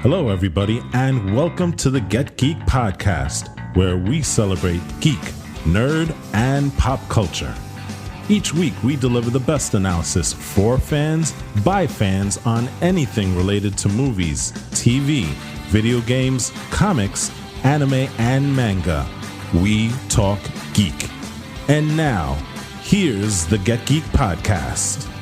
Hello, everybody, and welcome to the Geek podcast, where we celebrate geek, nerd, and pop culture. Each week, we deliver the best analysis for fans, by fans, on anything related to movies, TV, video games, comics, anime, and manga. We talk geek. And now, here's the Get Geek podcast.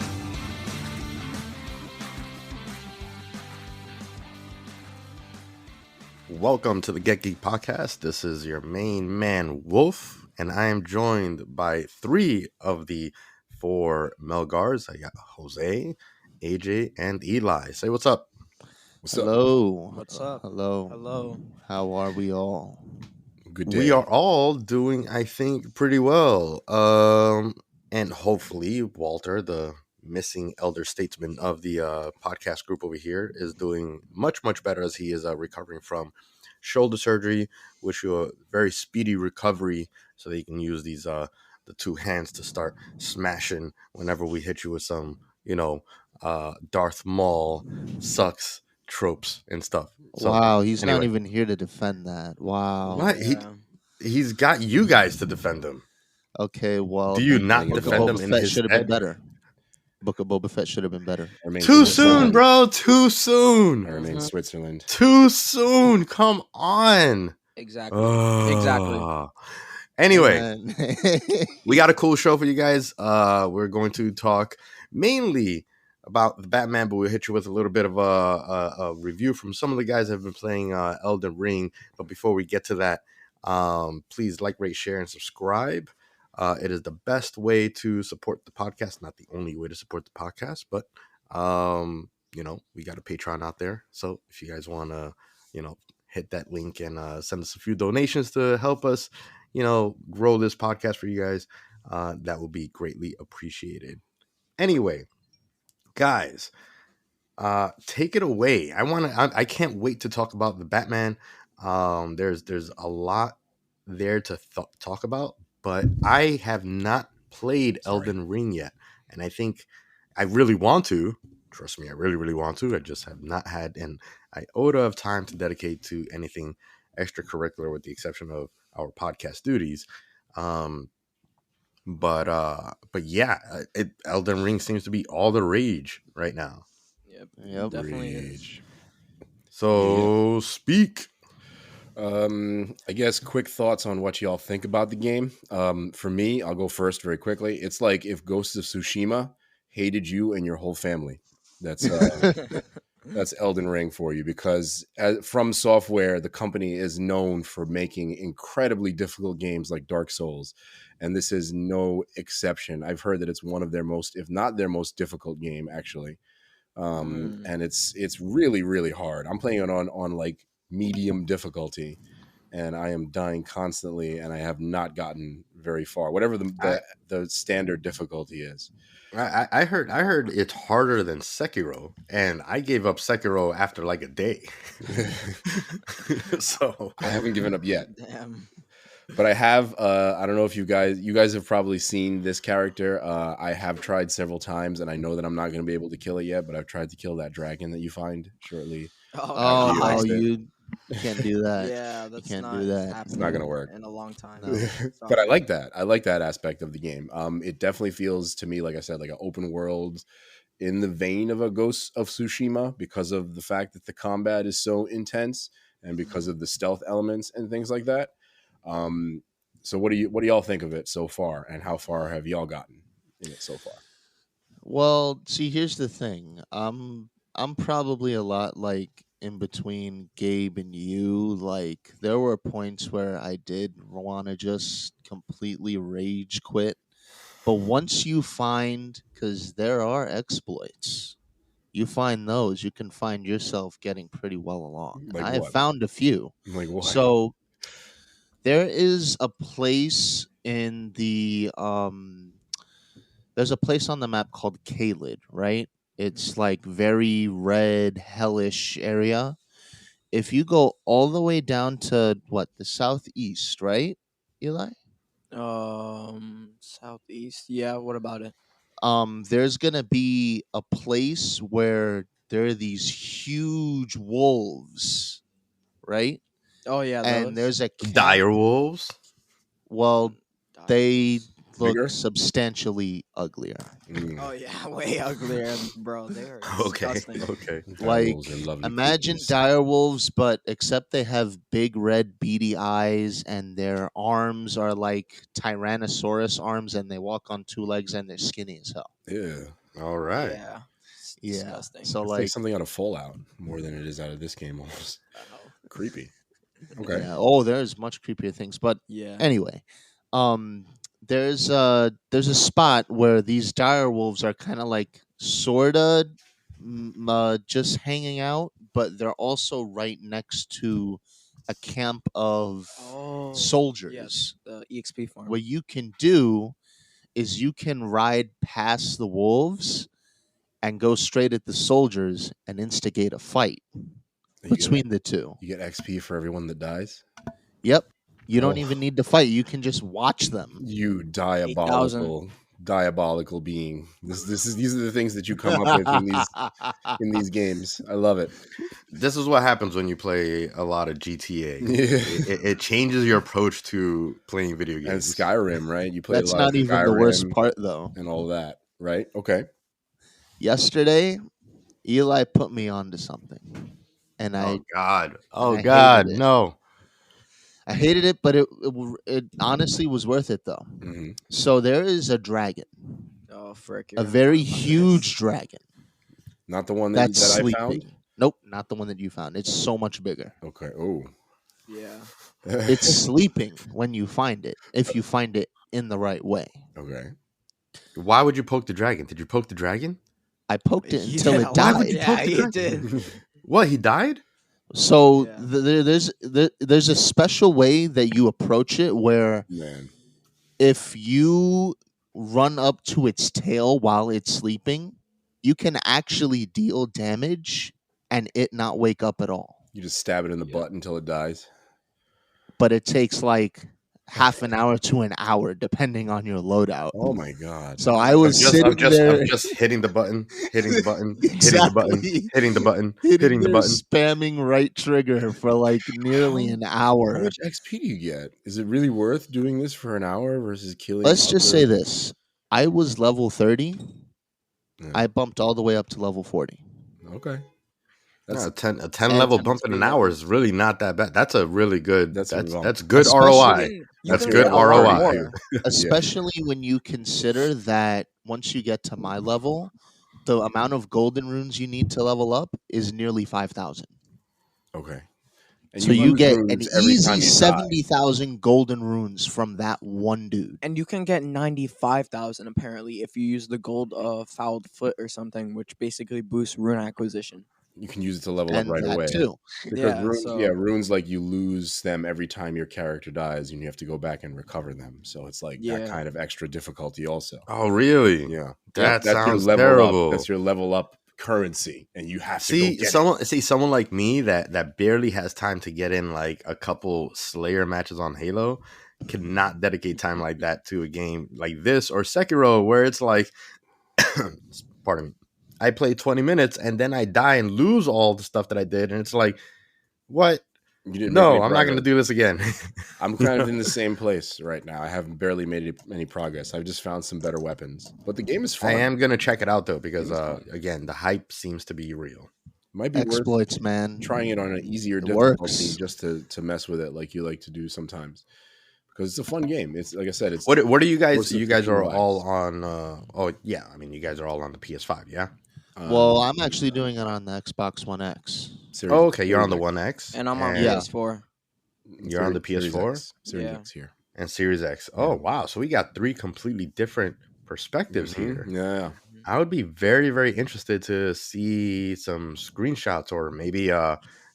Welcome to the Get Geek podcast. This is your main man, Wolf, and I am joined by three of the four Melgars. I got Jose, AJ, and Eli. Say what's up. Hello. What's up? Hello. Hello. How are we all? Good day. We are all doing, I think, pretty well. And hopefully Walter, the missing elder statesman of the podcast group over here, is doing much, much better as he is recovering from shoulder surgery. Wish you a very speedy recovery so that you can use these the two hands to start smashing whenever we hit you with some, Darth Maul sucks tropes and stuff. So, wow, he's not anyway. even here to defend that. Wow. What? He's got you guys to defend him. Okay, well, Do you then not Book of defend him Boba in Fett his should have been head? better. Book of Boba Fett should have been better. Too soon, bro. Too soon. I remain Switzerland. Too soon. Come on. Exactly. Exactly. Anyway, Man. we got a cool show for you guys. We're going to talk mainly about the Batman, but we'll hit you with a little bit of a review from some of the guys that have been playing Elden Ring. But before we get to that, please like, rate, share, and subscribe. It is the best way to support the podcast. Not the only way to support the podcast, but we got a Patreon out there. So if you guys want to, hit that link and send us a few donations to help us, grow this podcast for you guys, that will be greatly appreciated. Anyway, guys, take it away. I can't wait to talk about the Batman. There's a lot there to talk about, but I have not played Elden Ring yet, and I think I really want to. Trust me, I really, really want to. I just have not had an iota of time to dedicate to anything extracurricular, with the exception of our podcast duties. But yeah, Elden Ring seems to be all the rage right now. Yep. Definitely is. So speak. I guess quick thoughts on what y'all think about the game. For me, I'll go first very quickly. It's like if Ghost of Tsushima hated you and your whole family. That's Elden Ring for you, because From Software, the company, is known for making incredibly difficult games like Dark Souls, and this is no exception. I've heard that it's one of their most, if not their most difficult game, actually. And it's really, really hard. I'm playing it on like medium difficulty, and I am dying constantly, and I have not gotten very far, whatever the standard difficulty is. I heard it's harder than Sekiro, and I gave up Sekiro after like a day. So I haven't given up yet. Damn. But I have, I don't know if you guys have probably seen this character. I have tried several times, and I know that I'm not going to be able to kill it yet, but I've tried to kill that dragon that you find shortly. Oh, you no, lost it. you can't do that. Yeah, that's can't not do that. happening It's not gonna work. in a long time. No. But I like that. I like that aspect of the game. It definitely feels to me, like I said, like an open world in the vein of a Ghost of Tsushima, because of the fact that the combat is so intense and because of the stealth elements and things like that. So what do y'all think of it so far, and how far have y'all gotten in it so far? Well, see, here's the thing. I'm probably a lot like in between Gabe and you. Like, there were points where I did want to just completely rage quit. But once you find, because there are exploits, you find those, you can find yourself getting pretty well along. And Like I have what? found a few. Like what? So there is a place in the there's a place on the map called Kaled, right? It's like very red, hellish area. If you go all the way down to the southeast, right, Eli? Southeast. Yeah. What about it? There's gonna be a place where there are these huge wolves, right? Oh yeah, And those. there's a camp. Dire wolves. Well, they look Bigger? substantially uglier. Oh yeah, way uglier, bro. They are Okay. disgusting. Okay. Like, Direwolves are lovely imagine creatures. dire wolves, but except they have big red beady eyes and their arms are like Tyrannosaurus arms and they walk on two legs and they're skinny as hell. Yeah. All right. Yeah, it's Yeah. disgusting. So It's like, like something out of Fallout more than it is out of this game almost. Oh. Creepy. Okay. yeah. Oh, there's much creepier things. But Yeah. anyway, there's a spot where these dire wolves are kind of like sorta just hanging out, but they're also right next to a camp of Oh. soldiers. Yes, the EXP farm. What you can do is you can ride past the wolves and go straight at the soldiers and instigate a fight between the two. You get XP for everyone that dies. Yep. You don't Oh. even need to fight. You can just watch them. You diabolical being. These are the things that you come up with in these games. I love it. This is what happens when you play a lot of GTA. It changes your approach to playing video games. And Skyrim, right? You play That's a lot not of even the worst Skyrim part, though. and all that, right? Okay. Yesterday, Eli put me onto something, and Oh I God! I Oh hated God! it. No! I hated it, but it honestly was worth it though. Mm-hmm. So there is a dragon, Oh frick! a very huge dragon Not the one that's that I sleeping. found. Nope, not the one that you found. It's so much bigger. Okay. Oh. Yeah. It's sleeping when you find it, if you find it in the right way. Okay. Why would you poke the dragon? Did you poke the dragon? I poked it until Yeah, it why died. would you poke the dragon? Did. What? He died? So Yeah. there's a special way that you approach it where Man. if you run up to its tail while it's sleeping, you can actually deal damage and it not wake up at all. You just stab it in the butt until it dies. But it takes like half an hour to an hour depending on your loadout. Oh my God. So I was sitting there I'm just hitting the button, hitting the button, Exactly. hitting the button, hitting hitting the there, button. spamming right trigger for like nearly an How hour. much XP do you get? Is it really worth doing this for an hour versus killing? Let's just say other- this. I was level 30. Yeah. I bumped all the way up to level 40. Okay. No, That's a 10 level 10 bump in XP an hour levels. is really not that bad. That's a really good. That's That's a that's good Especially- ROI. That's can good get a lot ROI. more. Especially when you consider that once you get to my level, the amount of golden runes you need to level up is nearly 5,000. okay. And So you lose get an runes every time easy you die. 70,000 golden runes from that one dude. And you can get 95,000 apparently if you use the gold fouled foot or something, which basically boosts rune acquisition. You can use it to level up And right that away. too. Because Yeah, runes, so- runes like you lose them every time your character dies, and you have to go back and recover them. So it's like that Yeah. kind of extra difficulty also. Oh, really? Yeah, That That's your sounds level terrible. Up. That's your level up currency, and you have to See, go get it. someone like me that barely has time to get in like a couple Slayer matches on Halo cannot dedicate time like that to a game like this or Sekiro, where it's like, pardon me, I play 20 minutes and then I die and lose all the stuff that I did, and it's like, what? You didn't make No, any I'm not going to progress. do this again. I'm kind of in the same place right now. I haven't barely made any progress. I've just found some better weapons, but the game is fun. I am going to check it out though because Game's fun. again, the hype seems to be real. Might be worth Exploits, man. trying it on an easier It difficulty works. just to mess with it, like you like to do sometimes. Because it's a fun game. It's like I said. It's What are you guys? Ghost of You guys are Tsushima all vibes. on. Oh yeah, I mean, you guys are all on the PS5, yeah. Well, I'm actually doing it on the Xbox One X. Series- Oh, okay, you're on the Series One X, And I'm on Yeah. PS4. You're on the Series PS4? X. Series Yeah. X here. and Series X. Oh wow, so we got three completely different perspectives Mhm. here. Yeah. I would be very, very interested to see some screenshots or maybe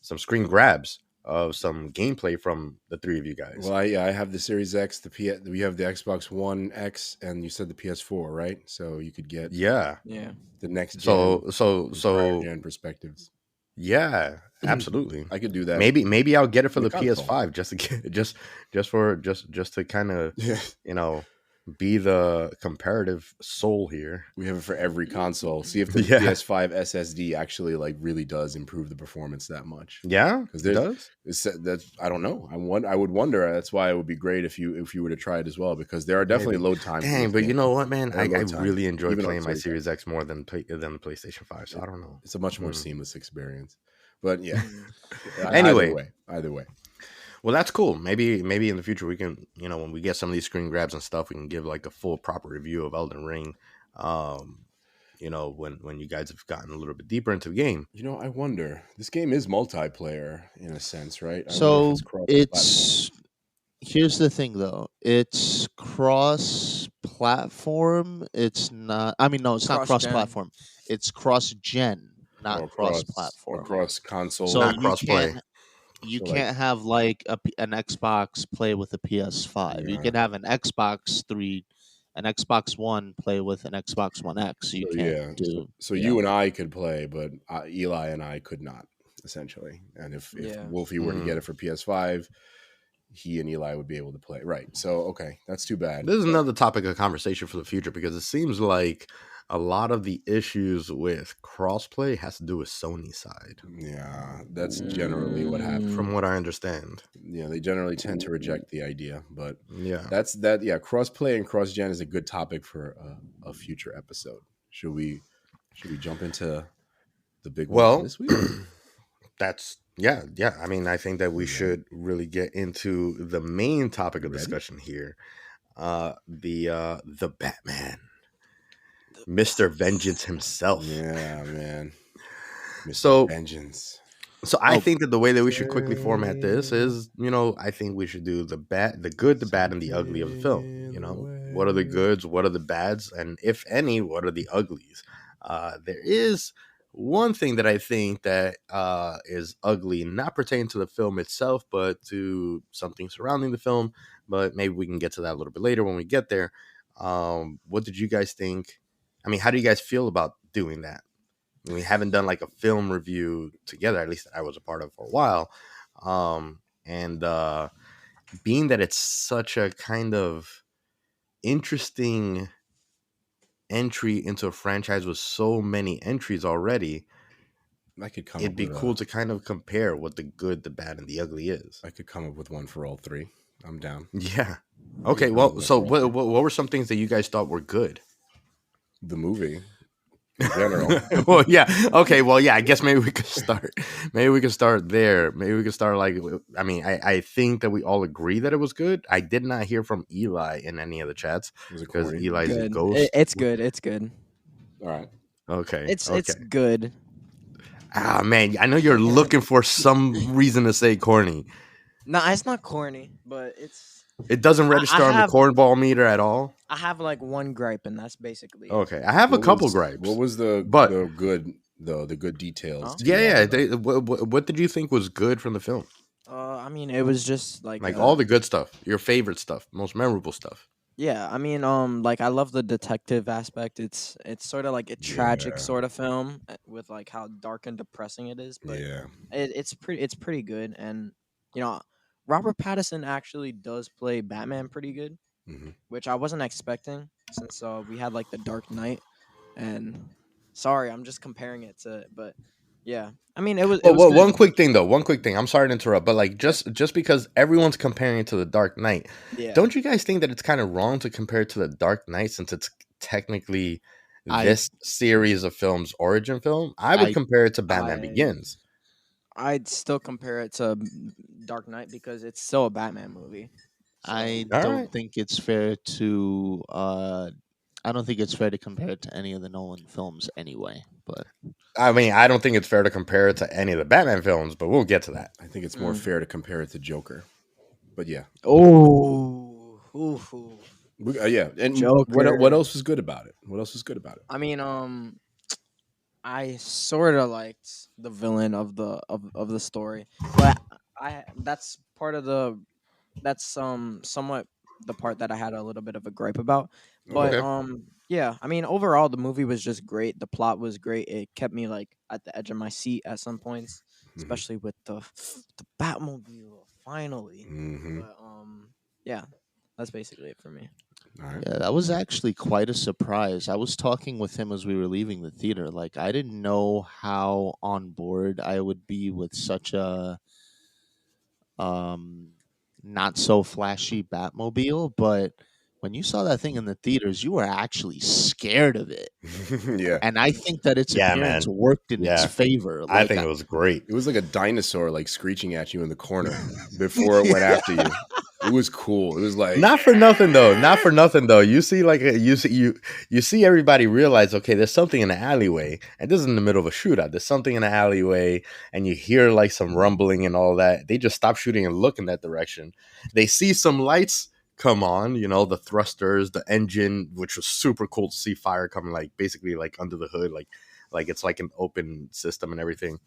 some screen grabs of some gameplay from the three of you guys. Well, I have the Series X. We have the Xbox One X, and you said the PS4, right? So you could get Yeah. Yeah. the next gen So and prior gen perspectives. yeah, absolutely. I could do that. Maybe I'll get it for The the console. PS5 just to get just to kind of Yeah. be the comparative soul here. We have it for every console. See if the Yeah. PS5 SSD actually like really does improve the performance that much. Yeah, Because it does. that I don't know. I would wonder. That's why it would be great if you were to try it as well. Because there are definitely Maybe. load times. in Dang, this but you game. know what, man? There I are load times, really enjoy even on playing my 30. Series X more than the PlayStation 5, so I don't know. It's a much more seamless experience. But yeah. Anyway. Either way. Well, that's cool. Maybe in the future we can, when we get some of these screen grabs and stuff, we can give like a full proper review of Elden Ring. When you guys have gotten a little bit deeper into the game. I wonder. This game is multiplayer in a sense, right? I wonder if So it's cross-platform. here's the thing though. It's cross platform. It's not I mean no, it's not cross Cross-gen. platform. It's cross gen, not Or cross platform. across console. So Not you cross-play. you So, can't have like an Xbox play with a PS5. You Yeah. can have an Xbox One play with an Xbox One X. You So, can't yeah. do. So you and I could play, but Eli and I could not, essentially. And if Yeah. Wolfie were to get it for PS5, he and Eli would be able to play. Right. So, okay. That's too bad. This is another topic of conversation for the future because it seems like a lot of the issues with crossplay has to do with Sony's side, Yeah. That's generally what happens. from what I understand. Yeah. They generally tend to reject the idea. But Yeah. yeah. Cross-play and cross-gen is a good topic for a future episode. Should we jump into the big one Well, this week? that's yeah. I mean, I think that we should really get into the main topic of Ready? discussion here. The Batman, Mr. Vengeance himself. Yeah, man. Mr. So- Vengeance. So I think that the way that we should quickly format this is, I think we should do the good, the bad, and the ugly of the film. What are the goods? What are the bads? And if any, what are the uglies? There is one thing that I think that is ugly, not pertaining to the film itself, but to something surrounding the film. But maybe we can get to that a little bit later when we get there. What did you guys think? I mean, how do you guys feel about doing that? We haven't done like a film review together, at least that I was a part of for a while. And being that it's such a kind of interesting entry into a franchise with so many entries already, I could come it'd up be with cool to kind of compare what the good, the bad, and the ugly is. I could come up with one for all three. I'm down. Yeah. Okay. Well, so what were some things that you guys thought were good? The movie in general. Well, yeah. Okay. Well, yeah. I guess maybe we could start. Maybe we could start there. Maybe we could start like. I mean, I think that we all agree that it was good. I did not hear from Eli in any of the chats Was it because corny? Eli's a Good. ghost. It's good. It's good. All right. Okay. It's okay. good. Ah, man. I know you're looking for some reason to say corny. No, it's not corny, but it's. It doesn't register on the have- cornball meter at all. I have like one gripe, and that's basically. it. Okay. I have a couple gripes. What was the good the good details? Huh? to Yeah. that? What did you think was good from the film? I mean, it was just like All the good stuff, your favorite stuff, most memorable stuff. Yeah, I mean, like I love the detective aspect. It's sort of like a tragic Yeah. sort of film with like how dark and depressing it is, but Yeah. it's pretty good. And Robert Pattinson actually does play Batman pretty good, Mhm. which I wasn't expecting since we had like the Dark Knight. And sorry, I'm just comparing it to, but yeah, I mean it was. Well, good. one quick thing though. One quick thing. I'm sorry to interrupt, but like just because everyone's comparing it to the Dark Knight, Yeah. don't you guys think that it's kind of wrong to compare it to the Dark Knight since it's technically I- this series of films' origin film? I would I- compare it to Batman I- Begins. I'd still compare it to Dark Knight because it's still a Batman movie. I All don't right. think it's fair to. I don't think it's fair to compare it to any of the Nolan films anyway. But I mean, I don't think it's fair to compare it to any of the Batman films, but we'll get to that. I think it's more fair to compare it to Joker. But yeah. Oh, Yeah. And Joker. what else was good about it? What else was good about it? I mean, I sort of liked the villain of the story, but that's part of that's somewhat the part that I had a little bit of a gripe about. But Okay. yeah, I mean, overall the movie was just great. The plot was great. It kept me like at the edge of my seat at some points, especially with the Batmobile finally. Mhm. But yeah, that's basically it for me. All right. Yeah, that was actually quite a surprise. I was talking with him as we were leaving the theater. Like, I didn't know how on board I would be with such a um not so flashy Batmobile, but when you saw that thing in the theaters, you were actually scared of it. Yeah. And I think that its Yeah, appearance man. worked in its Yeah. favor. I Like, think it was great. It was like a dinosaur like screeching at you in the corner before it went after you. It was cool. It was like Not for nothing though. Not for nothing though. You see, like you see everybody realize, okay, there's something in the alleyway, and this is in the middle of a shootout. There's something in the alleyway, and you hear like some rumbling and all that. They just stop shooting and look in that direction. They see some lights come on, you know, the thrusters, the engine, which was super cool to see fire coming like basically like under the hood, like it's like an open system and everything.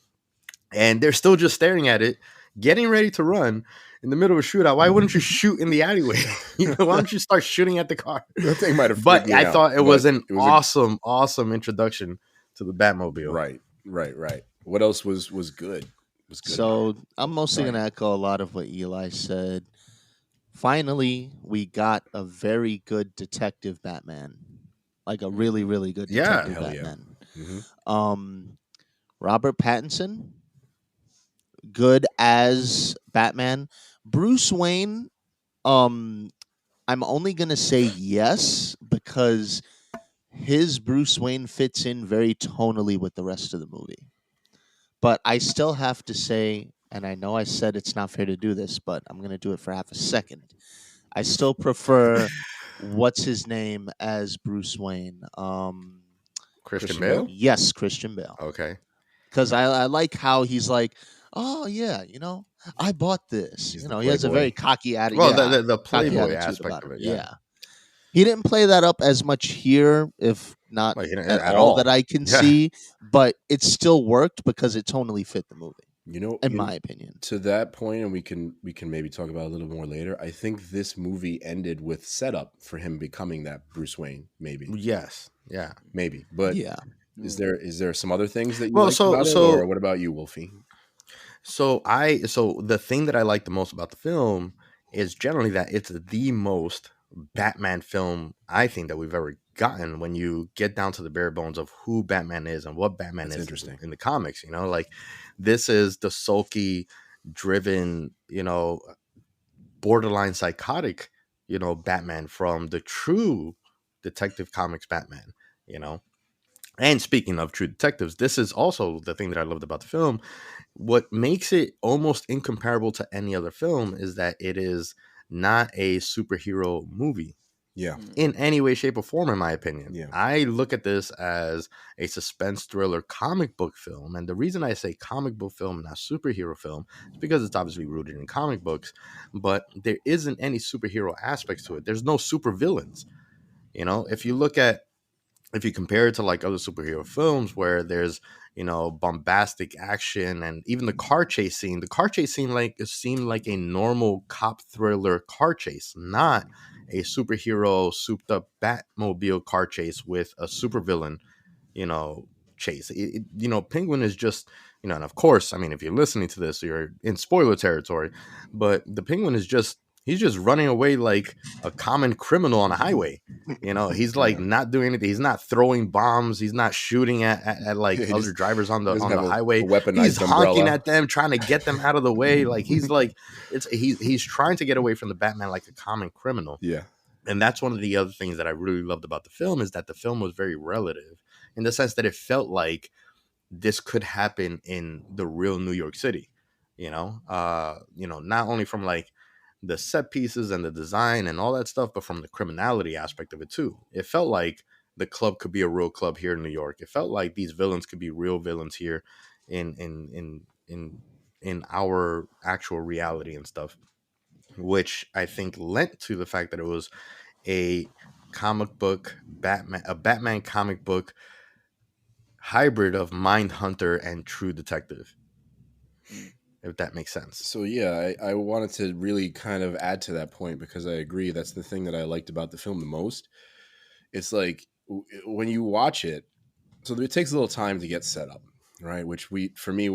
And they're still just staring at it, getting ready to run in the middle of a shootout. Why wouldn't you shoot in the alleyway? You know, why don't you start shooting at the car? that thing might have freaked But me I out, thought it but was an it was awesome introduction to the Batmobile. right. What else was good? Was good. so I'm mostly Sorry. going to echo a lot of what Eli said. Finally, we got a very good detective Batman. Like a really, really good Yeah. detective Hell yeah. Batman. Mhm. Robert Pattinson, good as Batman. Bruce Wayne, um, I'm only gonna say yes because his Bruce Wayne fits in very tonally with the rest of the movie. But I still have to say, and I know I said it's not fair to do this, but I'm gonna do it for half a second. I still prefer what's his name as Bruce Wayne. Christian Christian Bale? Bale? Yes, Christian Bale. Okay. Because I like how he's like, oh yeah, I bought this. He's You the know, he has a very playboy. cocky attitude. Well, Yeah, the cocky Playboy attitude aspect about of it. it, yeah. Yeah, he didn't play that up as much here, if not Like at at all that all. I can Yeah. see. But it still worked because it tonally fit the movie, You know, in my opinion. to that point, and we can maybe talk about it a little more later. I think this movie ended with setup for him becoming that Bruce Wayne. Maybe, Yes. Yeah. But Yeah. is there some other things that you Well, liked about it, or what about you, Wolfie? so the thing that I like the most about the film is generally that it's the most Batman film I think that we've ever gotten when you get down to the bare bones of who Batman is and what Batman That's is interesting. in the comics, you know, like this is the sulky, driven, you know, borderline psychotic, you know, Batman from the true Detective Comics Batman, you know. And speaking of true detectives, this is also the thing that I loved about the film. What makes it almost incomparable to any other film is that it is not a superhero movie Yeah, in any way, shape, or form, in my opinion. Yeah. I look at this as a suspense thriller comic book film. And the reason I say comic book film, not superhero film, is because it's obviously rooted in comic books, but there isn't any superhero aspects to it. There's no super villains. You know, if you compare it to like other superhero films where there's, you know, bombastic action and even the car chase seemed like a normal cop thriller car chase, not a superhero souped up Batmobile car chase with a supervillain, you know, chase. You know, Penguin is just, you know, and of course, I mean, if you're listening to this, you're in spoiler territory, but the Penguin is just, he's just running away like a common criminal on a highway. You know, he's like Yeah. not doing anything. He's not throwing bombs. He's not shooting at like Yeah, he other just- drivers on he doesn't the have a highway. weaponized He's honking umbrella. at them, trying to get them out of the way. Like he's trying to get away from the Batman like a common criminal. Yeah, And that's one of the other things that I really loved about the film is that the film was very relative in the sense that it felt like this could happen in the real New York City, you know, not only from like the set pieces and the design and all that stuff, but from the criminality aspect of it too. It felt like the club could be a real club here in New York. It felt like these villains could be real villains here in our actual reality and stuff, which I think lent to the fact that it was a a Batman comic book hybrid of Mindhunter and True Detective, if that makes sense. So yeah, I wanted to really kind of add to that point because I agree that's the thing that I liked about the film the most. It's like when you watch it, so it takes a little time to get set up, right? Which we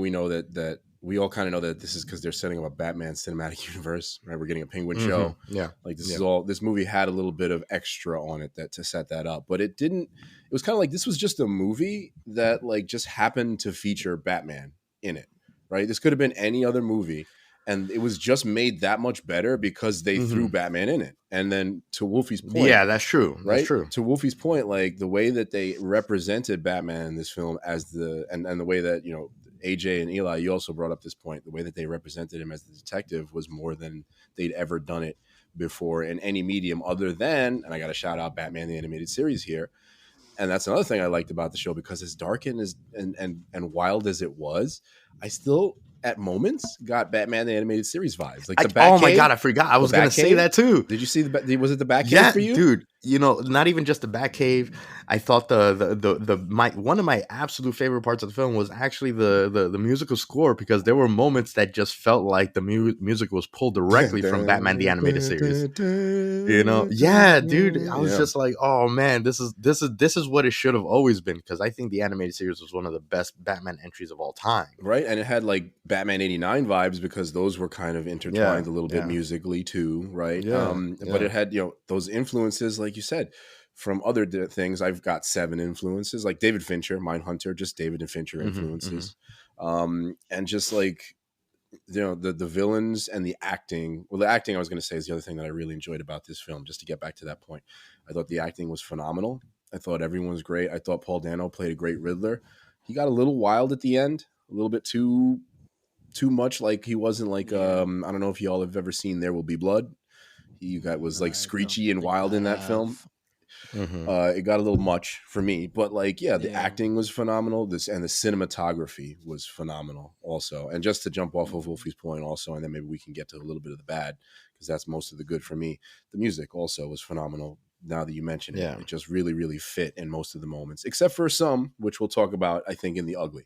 know that we all kind of know that this is because they're setting up a Batman cinematic universe, right? We're getting a Penguin show. Yeah. Like this Yeah. is all, this movie had a little bit of extra on it that to set that up, but it didn't, it was kind of like, this was just a movie that like just happened to feature Batman in it, right? This could have been any other movie. And it was just made that much better because they threw Batman in it. And then to Wolfie's point, Yeah, that's true. right? That's true. To Wolfie's point, like the way that they represented Batman in this film as the and the way that, you know, AJ and Eli, you also brought up this point, the way that they represented him as the detective was more than they'd ever done it before in any medium other than, and I got to shout out Batman the Animated Series here. And that's another thing I liked about the show, because as dark and as and wild as it was, I still at moments got Batman the Animated Series vibes, like the Batcave. Oh my god, I forgot. I was gonna say that too. Did you see was it the Batcave Yeah, for you, dude? You know, not even just the Batcave. I thought one of my absolute favorite parts of the film was actually the musical score, because there were moments that just felt like the music was pulled directly from Batman the Animated Series. You know, yeah, dude. I was just like, oh man, this is what it should have always been, because I think the Animated Series was one of the best Batman entries of all time. Right, and it had like Batman '89 vibes because those were kind of intertwined a little bit musically too, right? But it had, you know, those influences, like you said, from other things. I've got 7 influences, like David Fincher, Mindhunter, just David and Fincher influences, and just like, you know, the villains and the acting. Well, the acting, I was going to say, is the other thing that I really enjoyed about this film. Just to get back to that point, I thought the acting was phenomenal. I thought everyone was great. I thought Paul Dano played a great Riddler. He got a little wild at the end, a little bit too much. Like he wasn't like I don't know if y'all have ever seen There Will Be Blood. He was like screechy and wild in that film. It got a little much for me, but like, the acting was phenomenal. And the cinematography was phenomenal also. And just to jump off of Wolfie's point also, and then maybe we can get to a little bit of the bad, because that's most of the good for me. The music also was phenomenal. Now that you mention it, it just really, really fit in most of the moments, except for some, which we'll talk about, I think, in the ugly.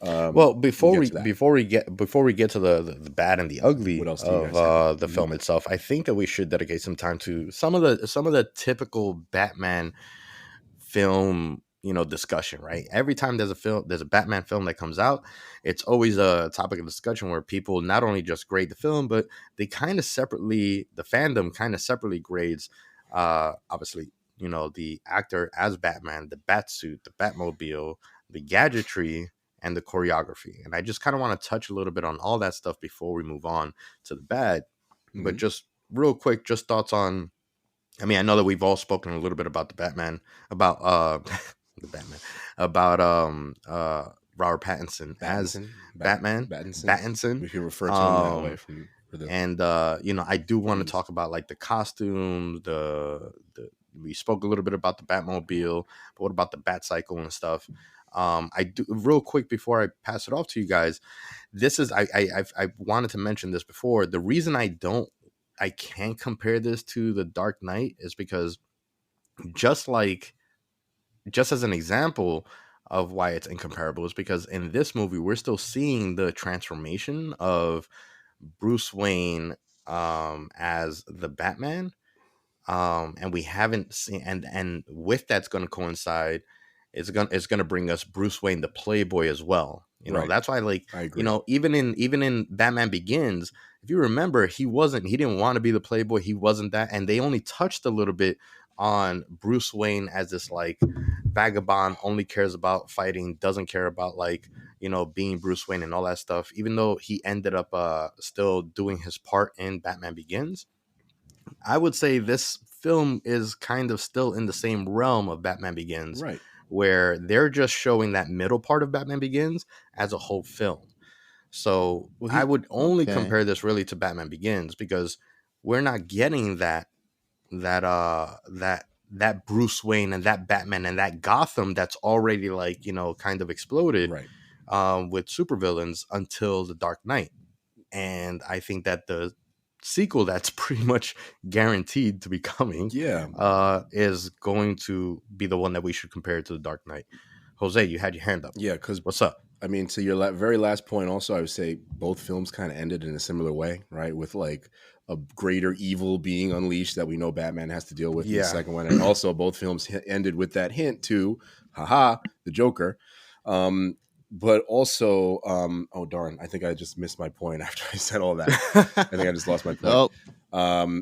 Well, before we get to the bad and the ugly of the film itself, I think that we should dedicate some time to some of the typical Batman film, you know, discussion. Right, every time there's a Batman film that comes out, it's always a topic of discussion where people not only just grade the film, but they kind of separately, the fandom kind of separately grades. Obviously, you know, the actor as Batman, the Batsuit, the Batmobile, the gadgetry, and the choreography. And I just kind of want to touch a little bit on all that stuff before we move on to the bad. But just real quick, just thoughts on, I mean, I know that we've all spoken a little bit about the Batman, about Robert Pattinson as Batman. Pattinson. We can refer to him that way and you know, I do want to talk about like the costumes, we spoke a little bit about the Batmobile, but what about the Batcycle and stuff? I do, real quick before I pass it off to you guys, this is I wanted to mention this before. The reason I can't compare this to The Dark Knight is because just as an example of why it's incomparable is because in this movie we're still seeing the transformation of Bruce Wayne as the Batman, and we haven't seen, and with that's going to coincide, it's going to bring us Bruce Wayne the Playboy as well. You know, that's why, like, you know, even in Batman Begins, if you remember, he didn't want to be the Playboy. He wasn't that, and they only touched a little bit on Bruce Wayne as this like vagabond, only cares about fighting, doesn't care about, like, you know, being Bruce Wayne and all that stuff, even though he ended up still doing his part in Batman Begins. I would say this film is kind of still in the same realm of Batman Begins, right, where they're just showing that middle part of Batman Begins as a whole film. So I would only compare this really to Batman Begins, because we're not getting that Bruce Wayne and that Batman and that Gotham that's already, like, you know, kind of exploded, with supervillains until The Dark Knight. And I think that the sequel that's pretty much guaranteed to be coming is going to be the one that we should compare to The Dark Knight. Jose, you had your hand up. Yeah, because what's up? I mean, to your very last point also, I would say both films kind of ended in a similar way, right? With like a greater evil being unleashed that we know Batman has to deal with in the second one. And also both films ended with that hint to, the Joker. but also, oh darn, I think I just missed my point after I said all that. I think I just lost my point. Nope.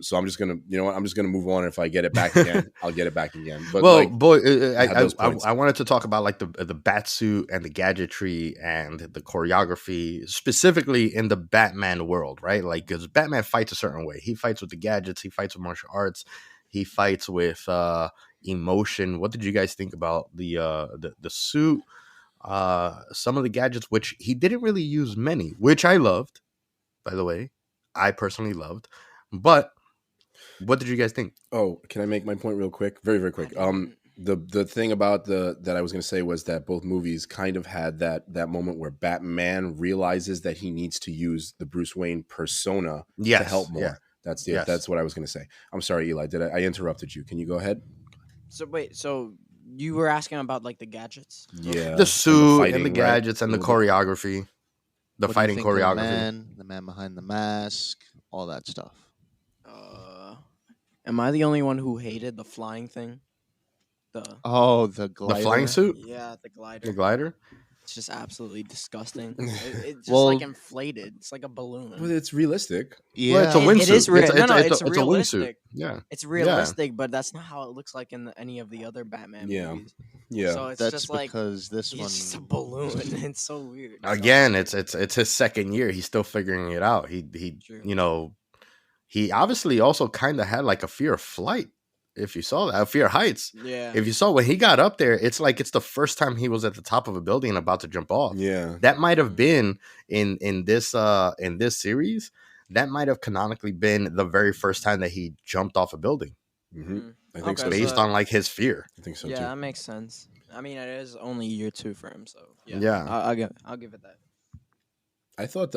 So I'm just gonna, you know what? I'm just gonna move on. If I get it back again, I'll get it back again. But well, like, boy, had those points. I wanted to talk about like the bat suit and the gadgetry and the choreography, specifically in the Batman world, right? Like, because Batman fights a certain way. He fights with the gadgets. He fights with martial arts. He fights with emotion. What did you guys think about the suit? Some of the gadgets, which he didn't really use many, which I loved, by the way. I personally loved, but what did you guys think? Oh, can I make my point real quick? Very, very quick. The thing about that I was going to say was that both movies kind of had that moment where Batman realizes that he needs to use the Bruce Wayne persona to help more. Yeah. That's it. Yes. That's what I was going to say. I'm sorry, Eli. I interrupted you? Can you go ahead? So wait, so you were asking about like the gadgets? Yeah, The suit and fighting, the gadgets right? and the A little choreography, the What do you fighting think of choreography. the man behind the mask, all that stuff. Am I the only one who hated the flying thing? Oh, the The glider. flying suit, Yeah, the glider. the glider. It's just absolutely disgusting. It's just Well- like inflated. It's like a balloon. But it's realistic. Yeah, Well, it's a It- windsuit. it is real. It's, No, no, it's, it's a wingsuit. realistic. Yeah. It's realistic, but that's not how it looks like in any of the other Batman Yeah. movies. Yeah. So it's that's just like because this it's one. just a balloon. It's so weird. Again, it's his second year. He's still figuring it out. He True. you know, he obviously also kind of had like a fear of flight. If you saw that, a fear of heights. Yeah. If you saw when he got up there, it's like it's the first time he was at the top of a building and about to jump off. Yeah. That might have been in this series. That might have canonically been the very first time that he jumped off a building, Mm-hmm. I think Okay, so. based so- on like his fear. I think so Yeah, too. that makes sense. I mean, it is only year 2 for him, so yeah. Yeah. I'll give it that. I thought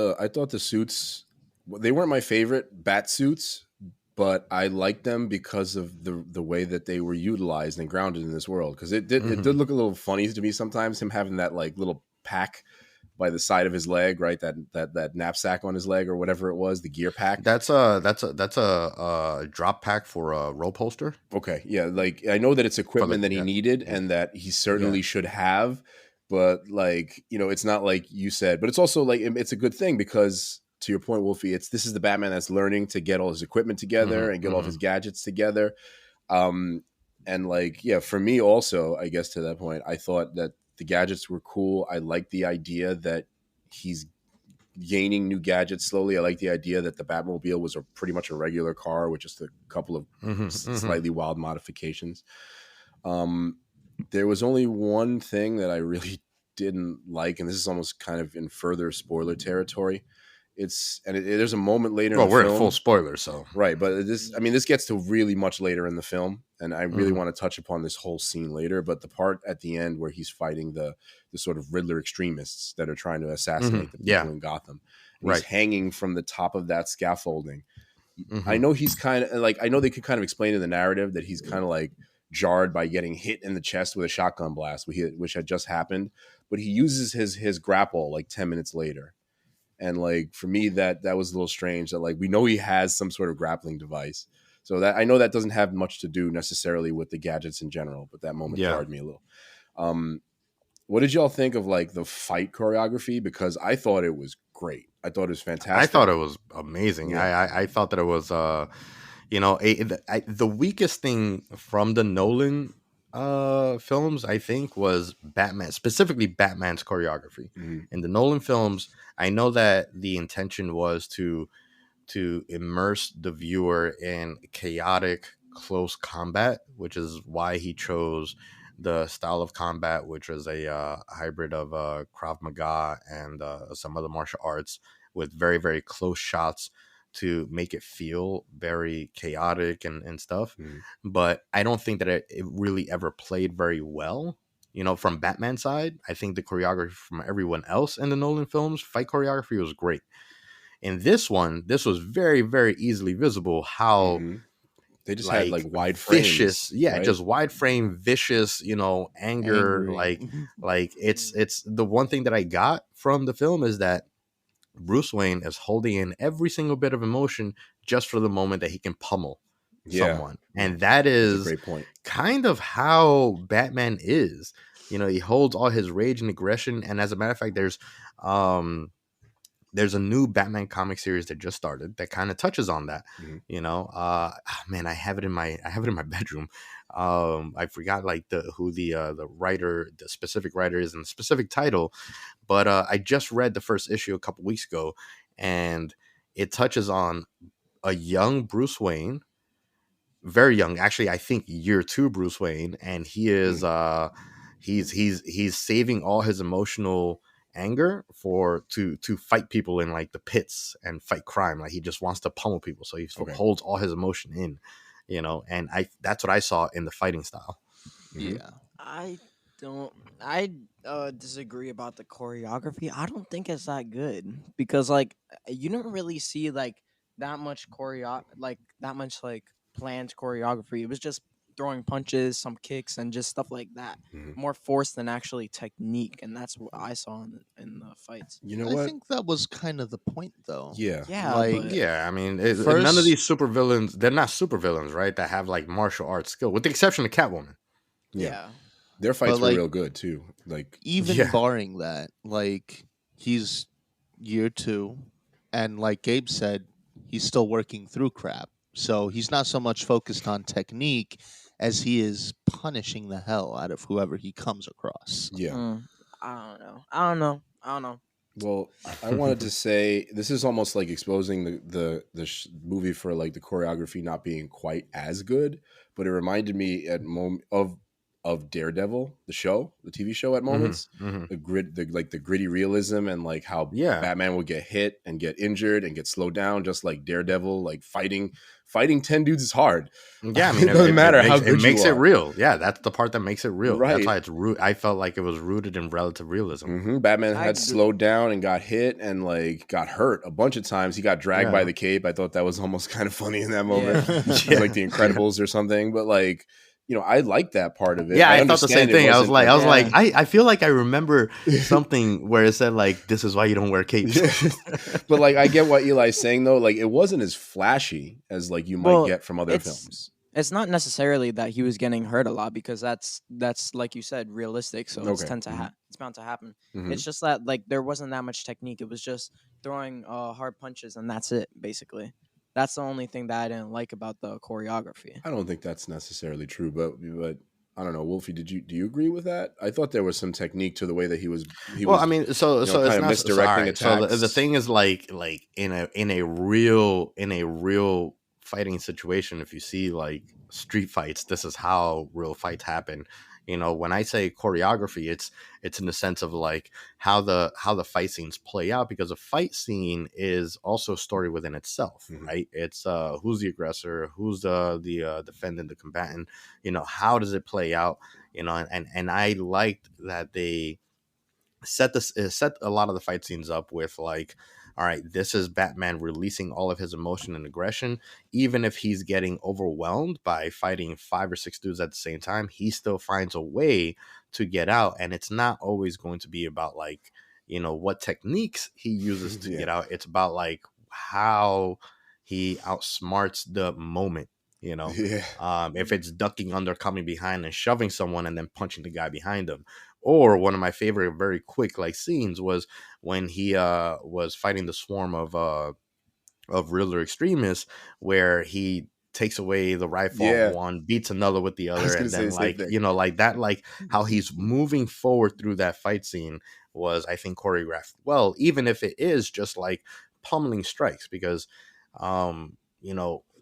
the suits, they weren't my favorite bat suits, but I liked them because of the way that they were utilized and grounded in this world. Because it did look a little funny to me sometimes, him having that like little pack by the side of his leg, right? That knapsack on his leg or whatever it was, the gear pack. That's a drop pack for a rope holster. Okay, yeah, like I know that it's equipment that he yeah. needed and that he certainly should have, but like, you know, it's not like you said, but it's also like it's a good thing because to your point, Wolfie, this is the Batman that's learning to get all his equipment together and get all of his gadgets together. And like, yeah, for me also, I guess to that point, I thought that the gadgets were cool. I like the idea that he's gaining new gadgets slowly. I like the idea that the Batmobile was pretty much a regular car with just a couple of slightly wild modifications. There was only one thing that I really didn't like, and this is almost kind of in further spoiler territory. There's a moment later. Well, in the we're film, in full spoiler, so right, but this gets to really much later in the film, and I really want to touch upon this whole scene later. But the part at the end where he's fighting the sort of Riddler extremists that are trying to assassinate the people in Gotham, and he's hanging from the top of that scaffolding. I know he's kind of like, I know they could kind of explain in the narrative that he's kind of like jarred by getting hit in the chest with a shotgun blast, which had just happened, but he uses his grapple like 10 minutes later. And like for me, that was a little strange. That like we know he has some sort of grappling device, so that I know that doesn't have much to do necessarily with the gadgets in general. But that moment jarred me a little. What did y'all think of like the fight choreography? Because I thought it was great. I thought it was fantastic. I thought it was amazing. Yeah. I thought that it was the weakest thing from the Nolan films, I think, was Batman, specifically Batman's choreography. In the Nolan films, I know that the intention was to immerse the viewer in chaotic close combat, which is why he chose the style of combat, which was a hybrid of Krav Maga and some other martial arts with very, very close shots to make it feel very chaotic and stuff. But I don't think that it really ever played very well, from Batman's side. I think the choreography from everyone else in the Nolan films, fight choreography was great. In this one, this was very, very easily visible how they just had like wide frames, vicious, right? just wide frame, vicious, anger. Like it's the one thing that I got from the film is that Bruce Wayne is holding in every single bit of emotion just for the moment that he can pummel someone. And that is a great point. Kind of how Batman is. he holds all his rage and aggression. And as a matter of fact, there's a new Batman comic series that just started that kind of touches on that. Man, I have it in my bedroom. I forgot like who the writer, the specific writer is and the specific title, but I just read the first issue a couple weeks ago, and it touches on a young Bruce Wayne, very young, actually. I think year 2 Bruce Wayne, and he is he's saving all his emotional anger to fight people in like the pits and fight crime. Like he just wants to pummel people, so he holds all his emotion in, and that's what I saw in the fighting style. Yeah. I don't. I disagree about the choreography. I don't think it's that good because like you don't really see like that much like planned choreography. It was just throwing punches, some kicks, and just stuff like that. More force than actually technique, and that's what I saw in the fights. You know I what? think that was kind of the point, though. Yeah. Yeah, Like, but Yeah, I mean, none of these supervillains, they're not supervillains, right? That have like martial arts skill, with the exception of Catwoman. yeah. Their fights were like, real good too. Like even Yeah. barring that, like he's year 2, and like Gabe said, he's still working through crap. So he's not so much focused on technique as he is punishing the hell out of whoever he comes across. yeah. I don't know. Well, I wanted to say this is almost like exposing the movie for like the choreography not being quite as good, but it reminded me of Daredevil, the show, the TV show at moments. The gritty realism and like how Batman would get hit and get injured and get slowed down, just like Daredevil. Like fighting 10 dudes is hard. Yeah, I mean, it doesn't matter how good it makes you it are. real. Yeah, that's the part that makes it real. Right. That's why it's I felt like it was rooted in relative realism. Batman had slowed down and got hit and like got hurt a bunch of times. He got dragged by the cape. I thought that was almost kind of funny in that moment. It was like the Incredibles or something. But like, I like that part of it. Yeah, I thought the same thing. I was like, I feel like I remember something where it said like, "This is why you don't wear capes." But like, I get what Eli's saying though. Like, it wasn't as flashy as like you might get from other films. It's not necessarily that he was getting hurt a lot because that's like you said, realistic. So it's it's bound to happen. It's just that like there wasn't that much technique. It was just throwing hard punches and that's it basically. That's the only thing that I didn't like about the choreography. I don't think that's necessarily true, but I don't know, Wolfie. Do you agree with that? I thought there was some technique to the way that he was. I mean, so it's kind of not misdirecting attacks. So the thing is like in a real fighting situation, if you see like street fights, this is how real fights happen. When I say choreography, it's in the sense of like how the fight scenes play out, because a fight scene is also a story within itself, right? It's who's the aggressor, who's the defendant, the combatant. How does it play out? And I liked that they set a lot of the fight scenes up with like, all right, this is Batman releasing all of his emotion and aggression. Even if he's getting overwhelmed by fighting 5 or 6 dudes at the same time, he still finds a way to get out. And it's not always going to be about like, what techniques he uses to get out. It's about like how he outsmarts the moment. If it's ducking under, coming behind and shoving someone and then punching the guy behind him. Or one of my favorite very quick like scenes was when he was fighting the swarm of Riddler extremists, where he takes away the rifle of one, beats another with the other, and then like like that, like how he's moving forward through that fight scene was, I think, choreographed well, even if it is just like pummeling strikes, because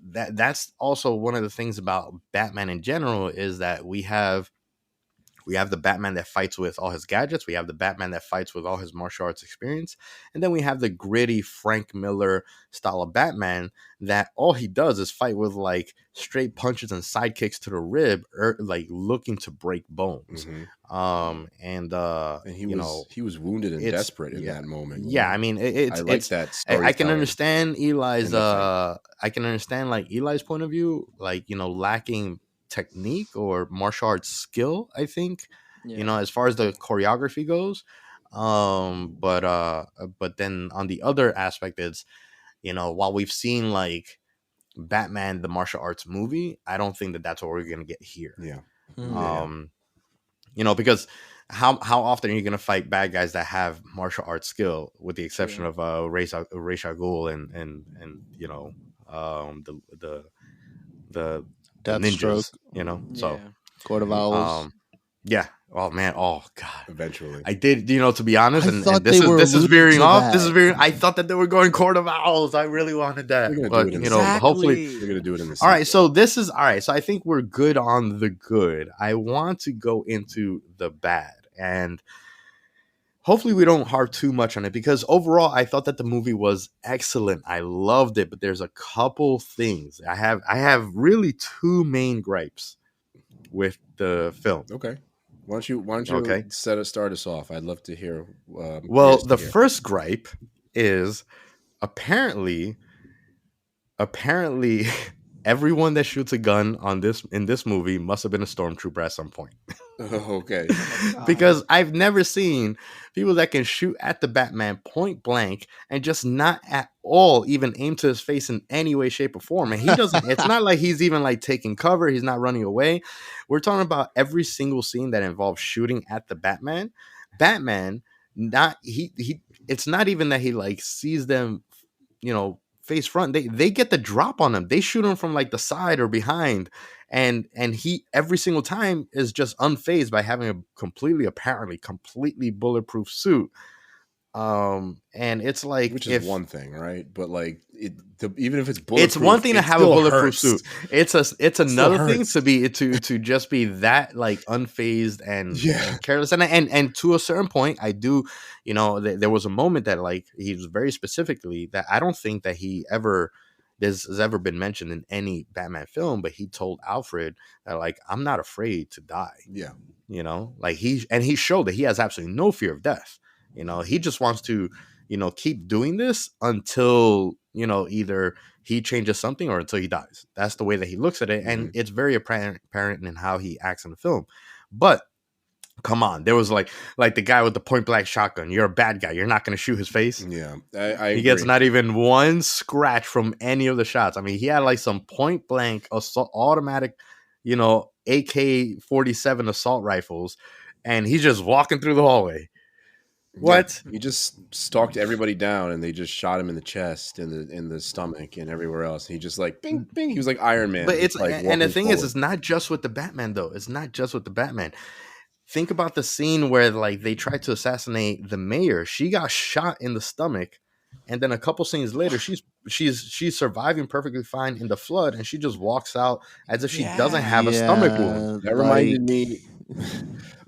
that's also one of the things about Batman in general, is that we have the Batman that fights with all his gadgets. We have the Batman that fights with all his martial arts experience. And then we have the gritty Frank Miller style of Batman that all he does is fight with like straight punches and side kicks to the rib, or like looking to break bones. And he was wounded and desperate in that moment. Yeah, I mean, I can understand Eli's point of view, like, lacking technique or martial arts skill, I think, as far as the choreography goes. But then on the other aspect, it's, while we've seen like Batman the martial arts movie, I don't think that that's what we're gonna get here. Because how often are you gonna fight bad guys that have martial arts skill, with the exception True. of Ra's al Ghul and you know the the Deathstroke, ninjas, you know. So Yeah. Court of Owls. um yeah. Oh man. Oh god. Eventually. I did, to be honest, I and thought they were this is alluding veering to off. This is that. veering. I thought that they were going Court of Owls. I really wanted that, They're gonna do but it in the hopefully. Exactly. They're gonna do it in the All right, sequel. so this is all right. So I think we're good on the good. I want to go into the bad, and hopefully we don't harp too much on it, because overall I thought that the movie was excellent. I loved it, but there's a couple things. I have really two main gripes with the film. Okay. Why don't you Okay. start us off? I'd love to hear. Well, Curious to the hear. first gripe is apparently apparently everyone that shoots a gun in this movie must have been a stormtrooper at some point. Okay. Oh my God. Because I've never seen people that can shoot at the Batman point blank and just not at all even aim to his face in any way, shape, or form. And he doesn't, it's not like he's even like taking cover, he's not running away. We're talking about every single scene that involves shooting at the Batman. Batman, not he it's not even that he like sees them, face front. They get the drop on him. They shoot him from like the side or behind, and he every single time is just unfazed by having a apparently completely bulletproof suit. And it's like, Which is one thing, right? But like, even if it's it's bulletproof, one thing to it have a still bulletproof hurts. suit. It's Still another thing hurts. to be to just be that like unfazed Yeah. and careless. And to a certain point, I do, there was a moment that like he was very specifically that I don't think that he ever this has ever been mentioned in any Batman film, but he told Alfred that like, I'm not afraid to die. Yeah. Like he showed that he has absolutely no fear of death. He just wants to, keep doing this until, either he changes something or until he dies. That's the way that he looks at it. And it's very apparent in how he acts in the film. But come on, there was like the guy with the point blank shotgun. You're a bad guy. You're not going to shoot his face. Yeah. I He gets agree. not even one scratch from any of the shots. I mean, he had like some point blank assault, automatic, AK-47 assault rifles, and he's just walking through the hallway. What? Yeah. He just stalked everybody down, and they just shot him in the chest, in the stomach, and everywhere else. He just like bing bing. He was like Iron Man. But just, like, and the walking thing is, forward. it's not just with the Batman though. It's not just with the Batman. Think about the scene where like they tried to assassinate the mayor. She got shot in the stomach, and then a couple scenes later, she's surviving perfectly fine in the flood, and she just walks out as if she doesn't have a stomach wound. That reminded me.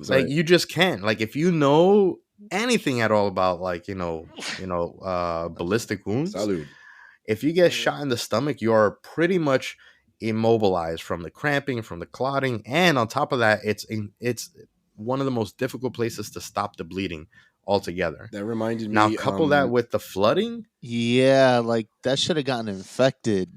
Like you just can't. Like if you know anything at all about like ballistic wounds, Salud. if you get shot in the stomach, you are pretty much immobilized from the cramping, from the clotting, and on top of that, it's one of the most difficult places to stop the bleeding altogether. That reminded me. Now, couple that with the flooding. Yeah, like that should have gotten infected.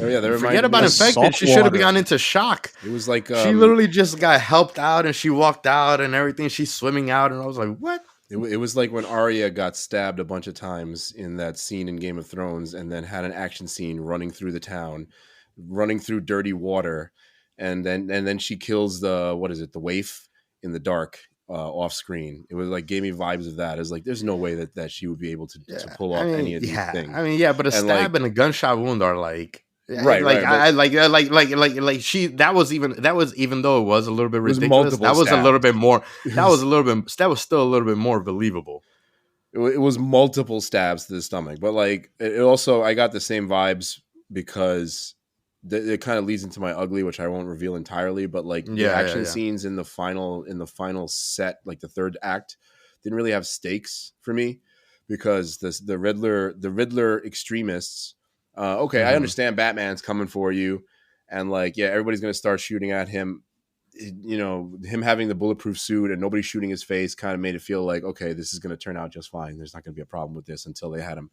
Oh yeah, that reminded Forget me about of infected. salt She should have water. gone into shock. It was like She literally just got helped out, and she walked out, and everything. She's swimming out, and I was like, "What?" It was like when Arya got stabbed a bunch of times in that scene in Game of Thrones, and then had an action scene running through the town, running through dirty water, and then she kills the waif in the dark off screen. It was like gave me vibes of that. It's like there's no way that she would be able to pull off any of these things. I mean, yeah, but a And, stab like, and a gunshot wound are like. Right, like right, I like she that was even though it was a little bit was ridiculous, multiple that was a little stabs. bit more It that was a little bit that was still a little bit more believable. It was multiple stabs to the stomach, but like it also, I got the same vibes because it kind of leads into my ugly, which I won't reveal entirely. But like the action scenes in the final set, like the third act, didn't really have stakes for me because the Riddler extremists. I understand Batman's coming for you, and like everybody's gonna start shooting at him. Him having the bulletproof suit and nobody shooting his face kind of made it feel like, okay, this is going to turn out just fine. There's not going to be a problem with this, until they had him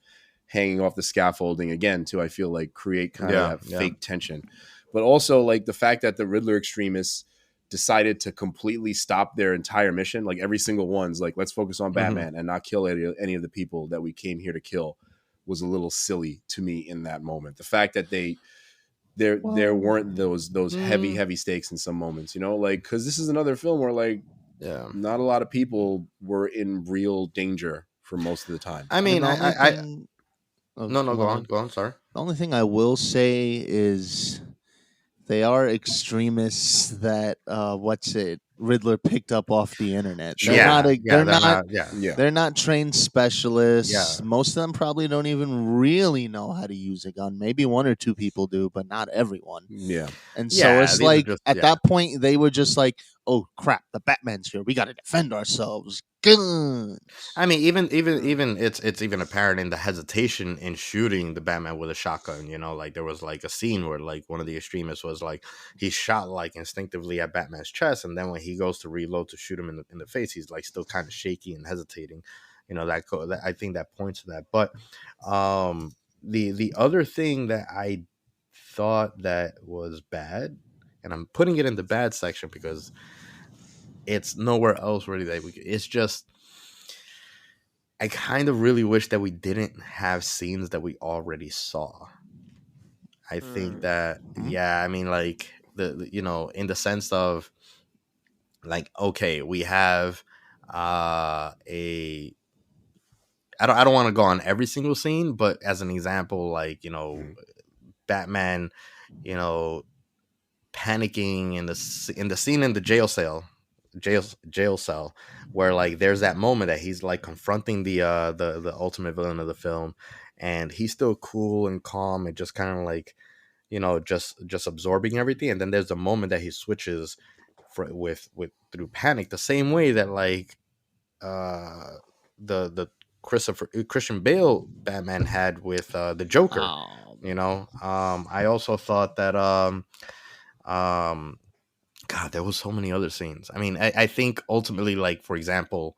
hanging off the scaffolding again to, I feel like, create kind of that fake tension. But also like the fact that the Riddler extremists decided to completely stop their entire mission. Like every single one's like, let's focus on Batman and not kill any of the people that we came here to kill, was a little silly to me in that moment. The fact that there weren't those heavy stakes in some moments, like, because this is another film where like Yeah. not a lot of people were in real danger for most of the time. I I mean, mean, the only I thing. no, no, Well, go on. Sorry. the only thing I will say is they are extremists that what's it Riddler picked up off the internet. They're Sure. not Yeah, a, yeah, they're they're not not. Yeah, Yeah. they're not trained specialists. yeah, Most of them probably don't even really know how to use a gun. Maybe one or two people do, but not everyone. Yeah. And so yeah. it's These are like just at that point they were just like, "Oh crap, the Batman's here. We got to defend ourselves." Guns. I mean, Hmm. even it's even apparent in the hesitation in shooting the Batman with a shotgun. You know, like there was like a scene where like one of the extremists was like he shot like instinctively at Batman's chest, and then when he goes to reload to shoot him in the face, he's like still kind of shaky and hesitating. You know that I think that points to that. But the other thing that I thought that was bad, and I'm putting it in the bad section because it's nowhere else really that we. It's just I kind of really wish that we didn't have scenes that we already saw. I think Hmm. that Mhm. yeah, I mean like you know in the sense of like okay, we have a I don't want to go on every single scene, but as an example, like you know Mhm. Batman, you know panicking in in the scene in the jail cell where like there's that moment that he's like confronting the ultimate villain of the film, and he's still cool and calm and just kind of like you know just absorbing everything, and then there's a moment that he switches with through panic the same way that like uh the Christian Bale Batman had with the Joker. Oh, You know, I also thought that um God, there was so many other scenes. I mean, I think ultimately, like for example,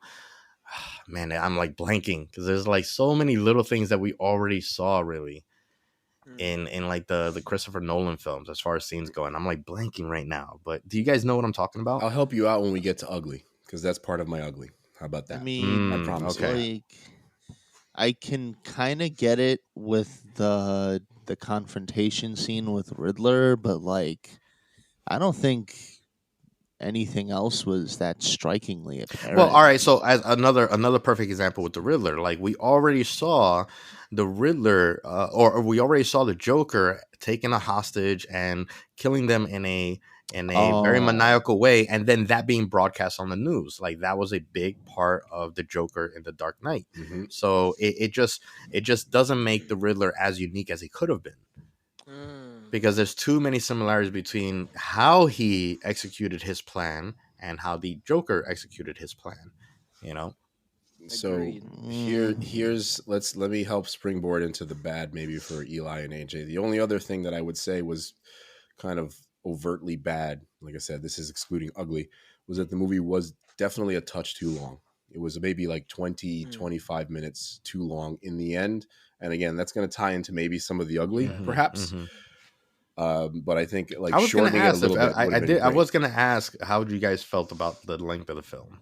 man, I'm like blanking because there's like so many little things that we already saw really Hmm. in like the Christopher Nolan films as far as scenes go, and I'm like blanking right now. But do you guys know what I'm talking about? I'll help you out when we get to ugly because that's part of my ugly. How about I that? I mean, promise you Okay. that. like I can kind of get it with the confrontation scene with Riddler, but like I don't think anything else was that strikingly Well, all apparent. right. So as another perfect example with the Riddler, like we already saw the Riddler, or we already saw the Joker taking a hostage and killing them in a very Oh, maniacal way, and then that being broadcast on the news. Like that was a big part of the Joker in the Dark Knight. Hmm. So it just doesn't make the Riddler as unique as he could have been Hmm. because there's too many similarities between how he executed his plan and how the Joker executed his plan. You know? So Agreed. mm, let me help springboard into the bad maybe for Eli and AJ. The only other thing that I would say was kind of overtly bad, like I said, this is excluding ugly, was that the movie was definitely a touch too long. It was maybe like 20, Hmm. 25 minutes too long in the end. And again, that's going to tie into maybe some of the ugly, Yeah. Hmm. perhaps. Hmm. But I think like I was gonna shortening it a ask if little bit would have been I great. was gonna ask how you guys felt about the length of the film.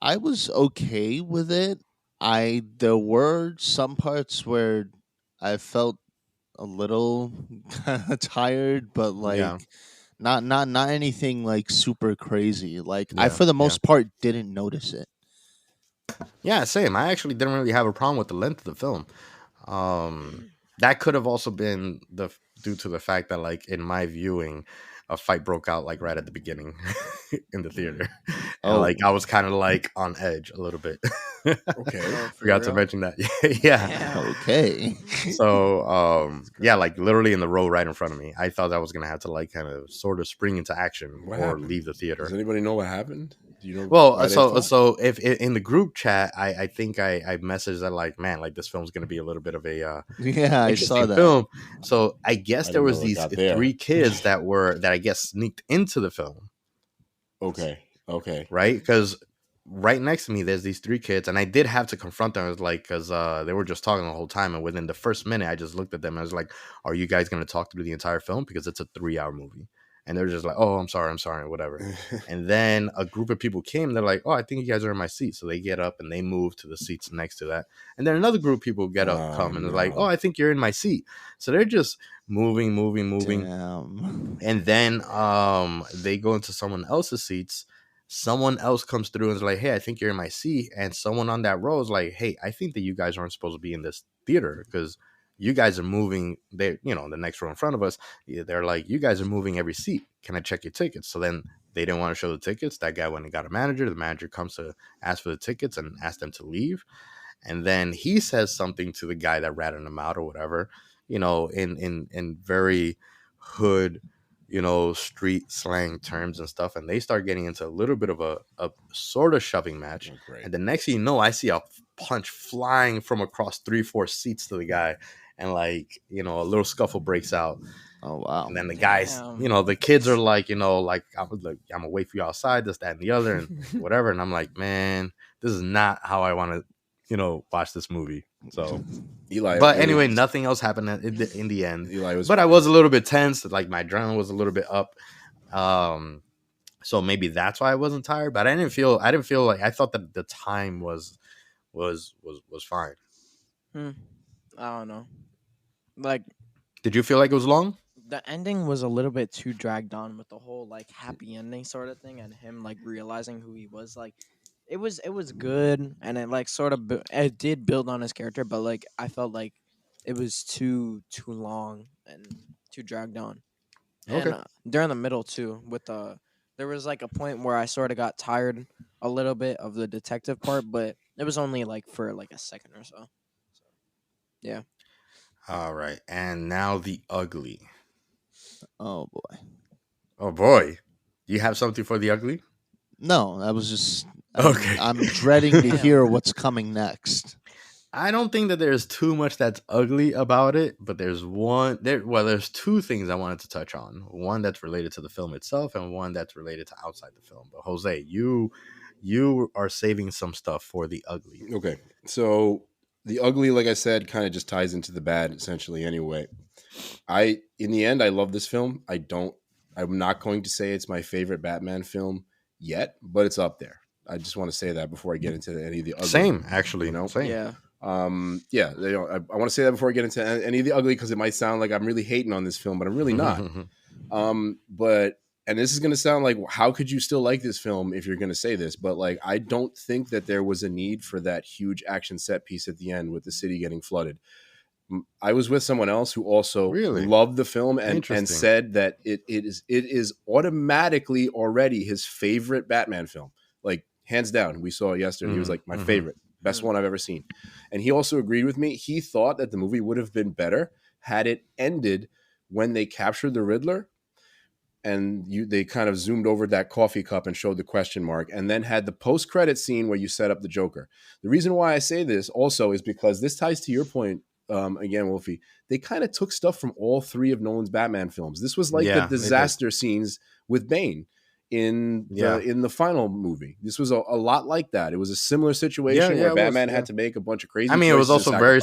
I was okay with it. I There were some parts where I felt a little tired, but Yeah, like not anything like super crazy. Like I yeah, for the yeah, most part didn't notice it. yeah. Same. I actually didn't really have a problem with the length of the film. Um, that could have also been due to the fact that, like, in my viewing, a fight broke out like right at the beginning in the Hmm. theater, and like Oh, I was kind of like on edge a little bit. Okay. Oh, for Forgot to real? mention that. Yeah. Damn. okay. So That's yeah, crazy. like literally in the row right in front of me. I thought I was gonna have to like kind of sort of spring into action What or happened? leave the Does theater. anybody know what happened? Do you know Well, why they fought? so if in the group chat, I think I messaged that like, man, like this film's gonna be a little bit of a Yeah, I saw interesting that. film. So I guess I there didn't was know it these got there. three kids that I guess sneaked into the film, Okay. Okay. right? Because right next to me, there's these three kids, and I did have to confront them. I was like, because they were just talking the whole time, and within the first minute, I just looked at them. And I was like, "Are you guys going to talk through the entire film? Because it's a 3 hour movie." And they're just like, "Oh, I'm sorry, whatever." And then a group of people came. They're like, "Oh, I think you guys are in my seat." So they get up and they move to the seats next to that. And then another group of people get up, Oh come, and they're like, "Oh, no. I think you're in my seat." So they're just moving, Damn. and then they go into someone else's seats, someone else comes through and is like, hey, I think you're in my seat. And someone on that row is like, hey, I think that you guys aren't supposed to be in this theater because you guys are moving. They, the next row in front of us, they're like, you guys are moving every seat. Can I check your tickets? So then they didn't want to show the tickets. That guy went and got a manager. The manager comes to ask for the tickets and ask them to leave. And then he says something to the guy that ratted him out or whatever, in very hood, street slang terms and stuff. And they start getting into a little bit of a sort of shoving match. Oh, great. And the next thing you know, I see a punch flying from across 3-4 seats to the guy. And a little scuffle breaks out. Oh wow! And then the guys, the kids are like, I'm gonna wait for you outside, this, that, and the other, and whatever. And I'm like, man, this is not how I want to, watch this movie. So, Eli. But anyway, nothing else happened in the end. Eli but I was a little bit tense. Like my adrenaline was a little bit up. So maybe that's why I wasn't tired. But I didn't feel like, I thought that the time was fine. I don't know. Like, did you feel like it was long? The ending was a little bit too dragged on with the whole like happy ending sort of thing, and him like realizing who he was. Like, it was good, and it like sort of it did build on his character, but like I felt like it was too long and too dragged on. Okay. And during the middle too, with there was like a point where I sort of got tired a little bit of the detective part, but it was only like for like a second or so. Yeah. All right, and now the ugly. Oh boy. Oh boy, do you have something for the ugly? No, I was just okay. I'm dreading to hear what's coming next. I don't think that there's too much that's ugly about it, but there's there's two things I wanted to touch on. One that's related to the film itself, and one that's related to outside the film. But Jose, you are saving some stuff for the ugly. Okay, so the ugly, like I said, kind of just ties into the bad essentially. Anyway, in the end, I love this film. I'm not going to say it's my favorite Batman film yet, but it's up there. I just want to say that before I get into any of the ugly. Same, actually, Same. Yeah. I want to say that before I get into any of the ugly, because it might sound like I'm really hating on this film, but I'm really not. And this is going to sound like, how could you still like this film if you're going to say this? But like, I don't think that there was a need for that huge action set piece at the end with the city getting flooded. I was with someone else who also loved the film and said that it is automatically already his favorite Batman film. Like, hands down. We saw it yesterday. He was like, my favorite, best one I've ever seen. And he also agreed with me. He thought that the movie would have been better had it ended when they captured the Riddler and they kind of zoomed over that coffee cup and showed the question mark, and then had the post-credit scene where you set up the Joker. The reason why I say this also is because this ties to your point, again, Wolfie. They kind of took stuff from all three of Nolan's Batman films. This was like the disaster scenes with Bane in the final movie. This was a lot like that. It was a similar situation where Batman had to make a bunch of crazy. I mean, it was also very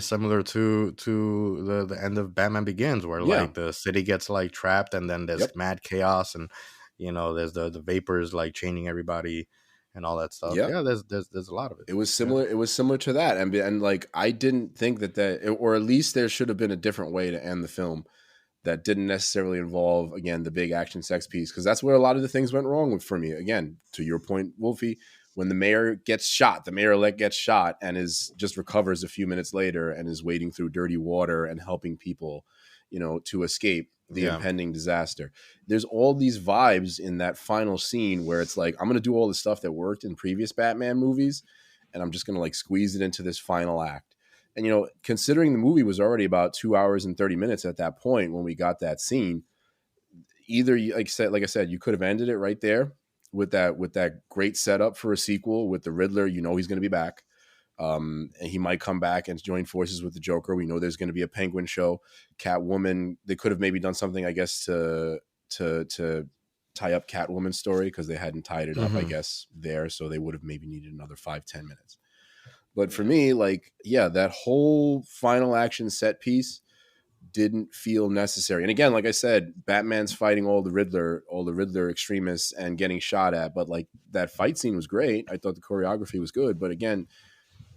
similar to the end of Batman Begins, where like the city gets like trapped, and then there's mad chaos, and there's the vapors like chaining everybody and all that stuff. Yeah, there's a lot of it. It was similar. It was similar to that, and like I didn't think that or at least there should have been a different way to end the film that didn't necessarily involve, again, the big action sex piece, because that's where a lot of the things went wrong for me. Again, to your point, Wolfie, when the mayor gets shot, the mayor-elect gets shot and just recovers a few minutes later and is wading through dirty water and helping people, to escape the impending disaster. There's all these vibes in that final scene where it's like, I'm going to do all the stuff that worked in previous Batman movies, and I'm just going to like squeeze it into this final act. And, considering the movie was already about 2 hours and 30 minutes at that point when we got that scene, either, like I said, you could have ended it right there with that great setup for a sequel with the Riddler. He's going to be back. And he might come back and join forces with the Joker. We know there's going to be a Penguin show. Catwoman, they could have maybe done something, I guess, to tie up Catwoman's story, because they hadn't tied it up, I guess, there. So they would have maybe needed another 5-10 minutes. But for me, that whole final action set piece didn't feel necessary. And again, like I said, Batman's fighting all the Riddler extremists and getting shot at. But like that fight scene was great. I thought the choreography was good. But again,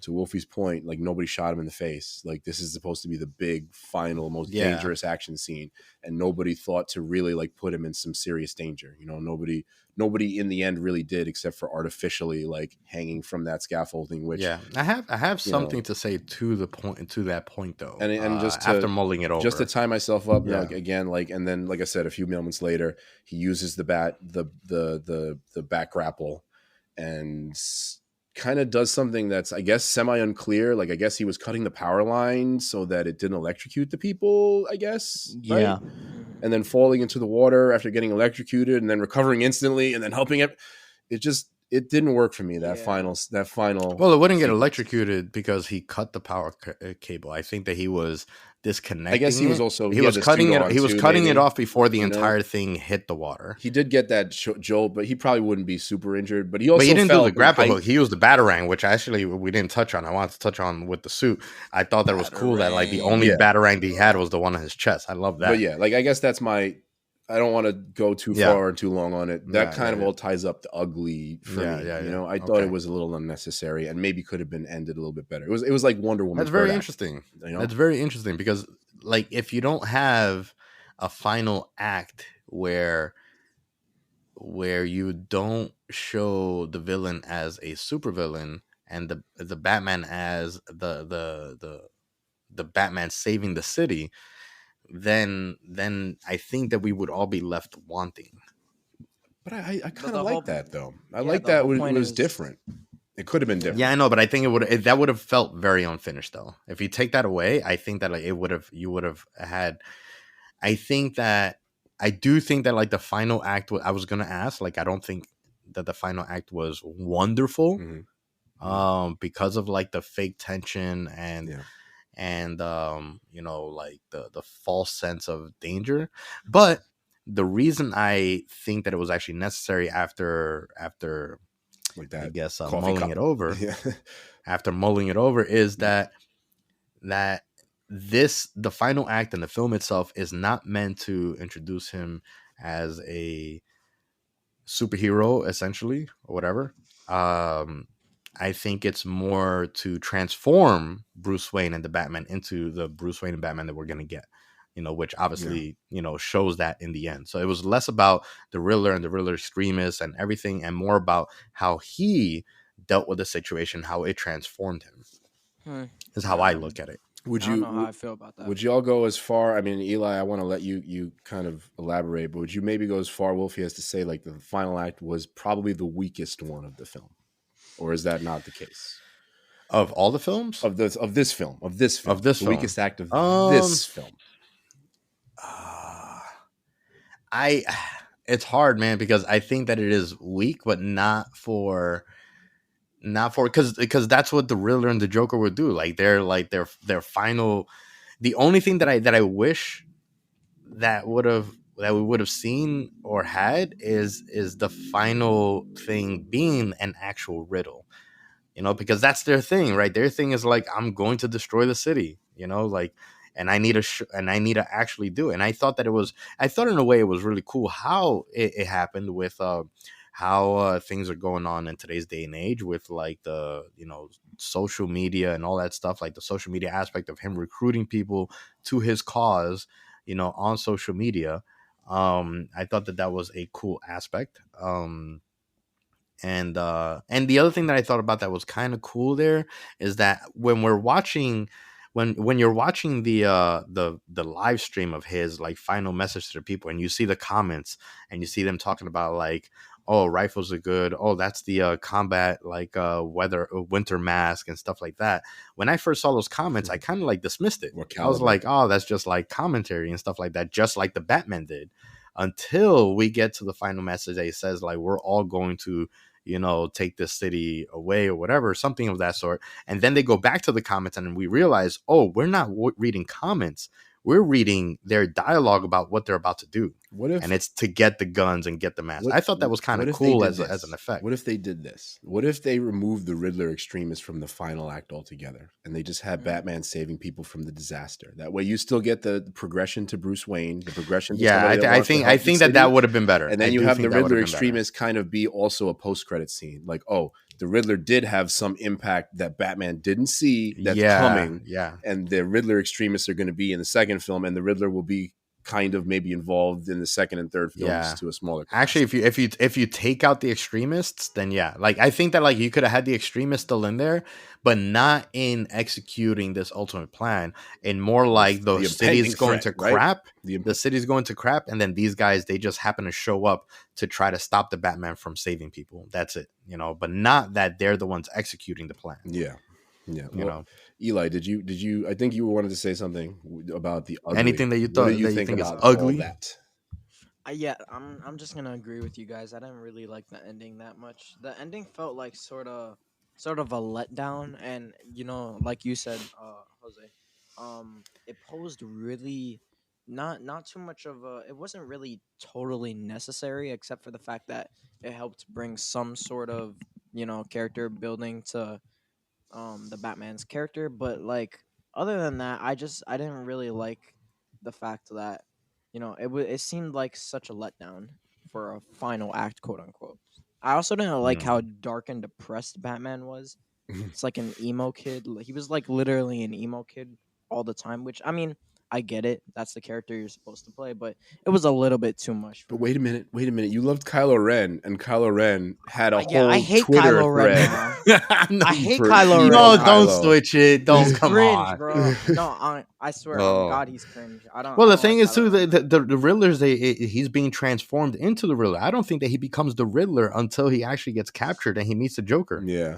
to Wolfie's point, like nobody shot him in the face. Like this is supposed to be the big final, most Yeah. dangerous action scene, and nobody thought to really like put him in some serious danger. You know, nobody in the end really did, except for artificially like hanging from that scaffolding. Which I have you know, something to say to that point though. and just to, after mulling it over, just to tie myself up, Yeah. like, again, like, and then like I said, a few moments later, he uses the bat grapple, and kind of does something that's, I guess, semi unclear. Like I guess he was cutting the power line so that it didn't electrocute the people, I guess. Yeah. Right? And then falling into the water after getting electrocuted, and then recovering instantly, and then helping it. It didn't work for me. That final. Well, it wouldn't get sequence. electrocuted because he cut the power cable. I think that he was disconnecting. I guess he was it. also he was cutting it. He was cutting it off before the you know? entire thing hit the water. He did get that jolt, but he probably wouldn't be super injured. But he also didn't do the felt grapple height- hook. He used the batarang, which actually we didn't touch on. I wanted to touch on with the suit. I thought that was cool that like the only Yeah. batarang that he had was the one on his chest. I love that. But yeah, like I guess that's my. I don't want to go too far or too long on it. That kind of all ties up to ugly for me. You know, I thought it was a little unnecessary and maybe could have been ended a little bit better. It was like Wonder Woman. That's very interesting. You know? That's very interesting because like if you don't have a final act where you don't show the villain as a supervillain and the Batman as the Batman saving the city, then I think that we would all be left wanting. But I kind the of like whole- that though. I yeah, like the that whole it point was is- different. It could have been different. Yeah, I know, but I think that would have felt very unfinished though. If you take that away, I think that like you would have had. I do think that like the final act. I was gonna ask, like, I don't think that the final act was wonderful, because of like the fake tension and you know, like the false sense of danger. But the reason I think that it was actually necessary after like that, I guess coffee mulling cup. it over Yeah. after mulling it over is that the final act in the film itself is not meant to introduce him as a superhero essentially or whatever. I think it's more to transform Bruce Wayne and the Batman into the Bruce Wayne and Batman that we're going to get, you know, which obviously, you know, shows that in the end. So it was less about the Riddler and the Riddler extremists and everything, and more about how he dealt with the situation, how it transformed him, is how I look at it. Would I don't you know how I feel about that. Would y'all go as far? I mean, Eli, I want to let you kind of elaborate, but would you maybe go as far, Wolfie, as to say like the final act was probably the weakest one of the film? Or is that not the case? Of all the films? Of this film. The weakest act of this film. It's hard, man, because I think that it is weak, but not for because that's what the Riddler and the Joker would do. Like their final. The only thing that I wish that we would have seen or had is the final thing being an actual riddle, you know, because that's their thing, right? Their thing is like, I'm going to destroy the city, you know, like, and I need to actually do it. And I thought in a way it was really cool how it happened with how things are going on in today's day and age with like the, you know, social media and all that stuff, like the social media aspect of him recruiting people to his cause, you know, on social media. I thought that was a cool aspect. And the other thing that I thought about that was kind of cool there is that when we're watching, when you're watching the live stream of his like final message to the people, and you see the comments and you see them talking about like, oh, rifles are good. Oh, that's the combat like winter mask and stuff like that. When I first saw those comments, I kind of like dismissed it. I was like, oh, that's just like commentary and stuff like that, just like the Batman did. Until we get to the final message that he says like, we're all going to, you know, take this city away or whatever, something of that sort. And then they go back to the comments and we realize, oh, we're not reading comments. We're reading their dialogue about what they're about to do. And it's to get the guns and get the mask. I thought that was kind of cool as an effect. What if they did this? What if they removed the Riddler extremists from the final act altogether and they just had Batman saving people from the disaster? That way you still get the progression to Bruce Wayne, the progression to I think that would have been better. And then you have the Riddler extremists kind of be also a post-credit scene. Like, oh, the Riddler did have some impact that Batman didn't see that's coming. Yeah. And the Riddler extremists are going to be in the second film, and the Riddler will be kind of maybe involved in the second and third films to a smaller capacity. Actually, if you take out the extremists, then yeah, like I think that like you could have had the extremists still in there, but not in executing this ultimate plan, and more like the city's going to crap. The city's going to crap, and then these guys, they just happen to show up to try to stop the Batman from saving people. That's it, but not that they're the ones executing the plan. Yeah. Eli, did you? I think you wanted to say something about the ugly. Anything that you thought that you think is about ugly? That? Yeah, I'm just gonna agree with you guys. I didn't really like the ending that much. The ending felt like sort of a letdown, and like you said, Jose, it posed really not too much of a. It wasn't really totally necessary, except for the fact that it helped bring some sort of character building to the Batman's character, but like other than that, I didn't really like the fact that it seemed like such a letdown for a final act, quote unquote. I also didn't like how dark and depressed Batman was. It's like an emo kid. He was like literally an emo kid all the time, which I mean, I get it. That's the character you're supposed to play, but it was a little bit too much. But wait a minute. You loved Kylo Ren, and Kylo Ren had a whole I hate Twitter Kylo thread. Ren. I hate Kylo Ren. No, now. don't switch it. Don't He's come cringe, on, bro. No, I swear, on God, he's cringe. I don't. Well, I the don't thing like is too, Kylo Ren. the Riddler's he's being transformed into the Riddler. I don't think that he becomes the Riddler until he actually gets captured and he meets the Joker. Yeah,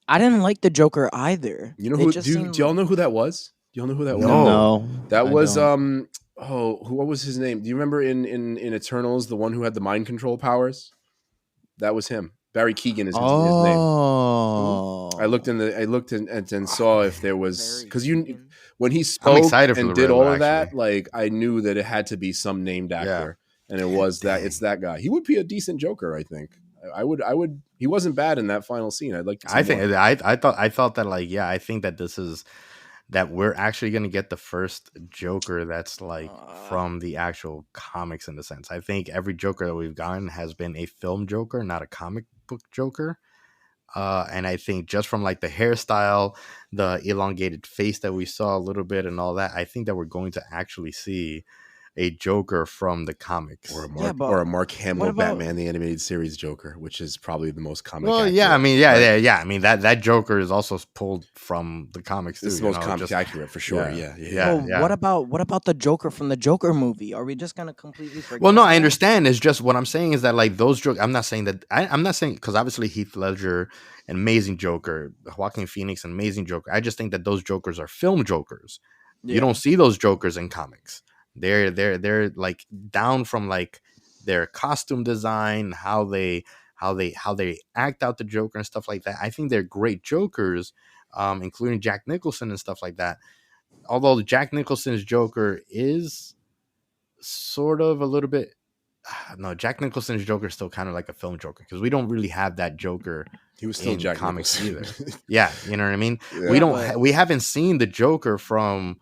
I didn't like the Joker either. you know who? Do y'all know who that was? Do y'all know who that was? No, that was what was his name? Do you remember in Eternals, the one who had the mind control powers? That was him. Barry Keoghan is his name. I looked and saw if there was, because when he spoke and did all of that, like I knew that it had to be some named actor, and it was that it's that guy. He would be a decent Joker, I think. I would. He wasn't bad in that final scene. I'd like to see more. I thought that I think that this is that we're actually going to get the first Joker that's like from the actual comics in the sense. I think every Joker that we've gotten has been a film Joker, not a comic book Joker. And I think just from like the hairstyle, the elongated face that we saw a little bit and all that, I think that we're going to actually see a Joker from the comics, or a Mark Hamill Batman the Animated Series Joker, which is probably the most comic. Well, yeah, I mean, I mean that Joker is also pulled from the comics. It's the most comic accurate for sure. Yeah. Well, what about the Joker from the Joker movie? Are we just gonna completely forget? Well, no, I understand. It's just what I'm saying is that like those Joker. I'm not saying because obviously Heath Ledger, an amazing Joker, Joaquin Phoenix, an amazing Joker. I just think that those Jokers are film Jokers. Yeah. You don't see those Jokers in comics. They're like down from like their costume design, how they act out the Joker and stuff like that. I think they're great Jokers, including Jack Nicholson and stuff like that. Although Jack Nicholson's Joker is sort of a little bit, no, Jack Nicholson's Joker is still kind of like a film Joker because we don't really have that Joker. He was still in Jack comics Nicholson. either. Yeah, you know what I mean. Yeah, we haven't seen the Joker from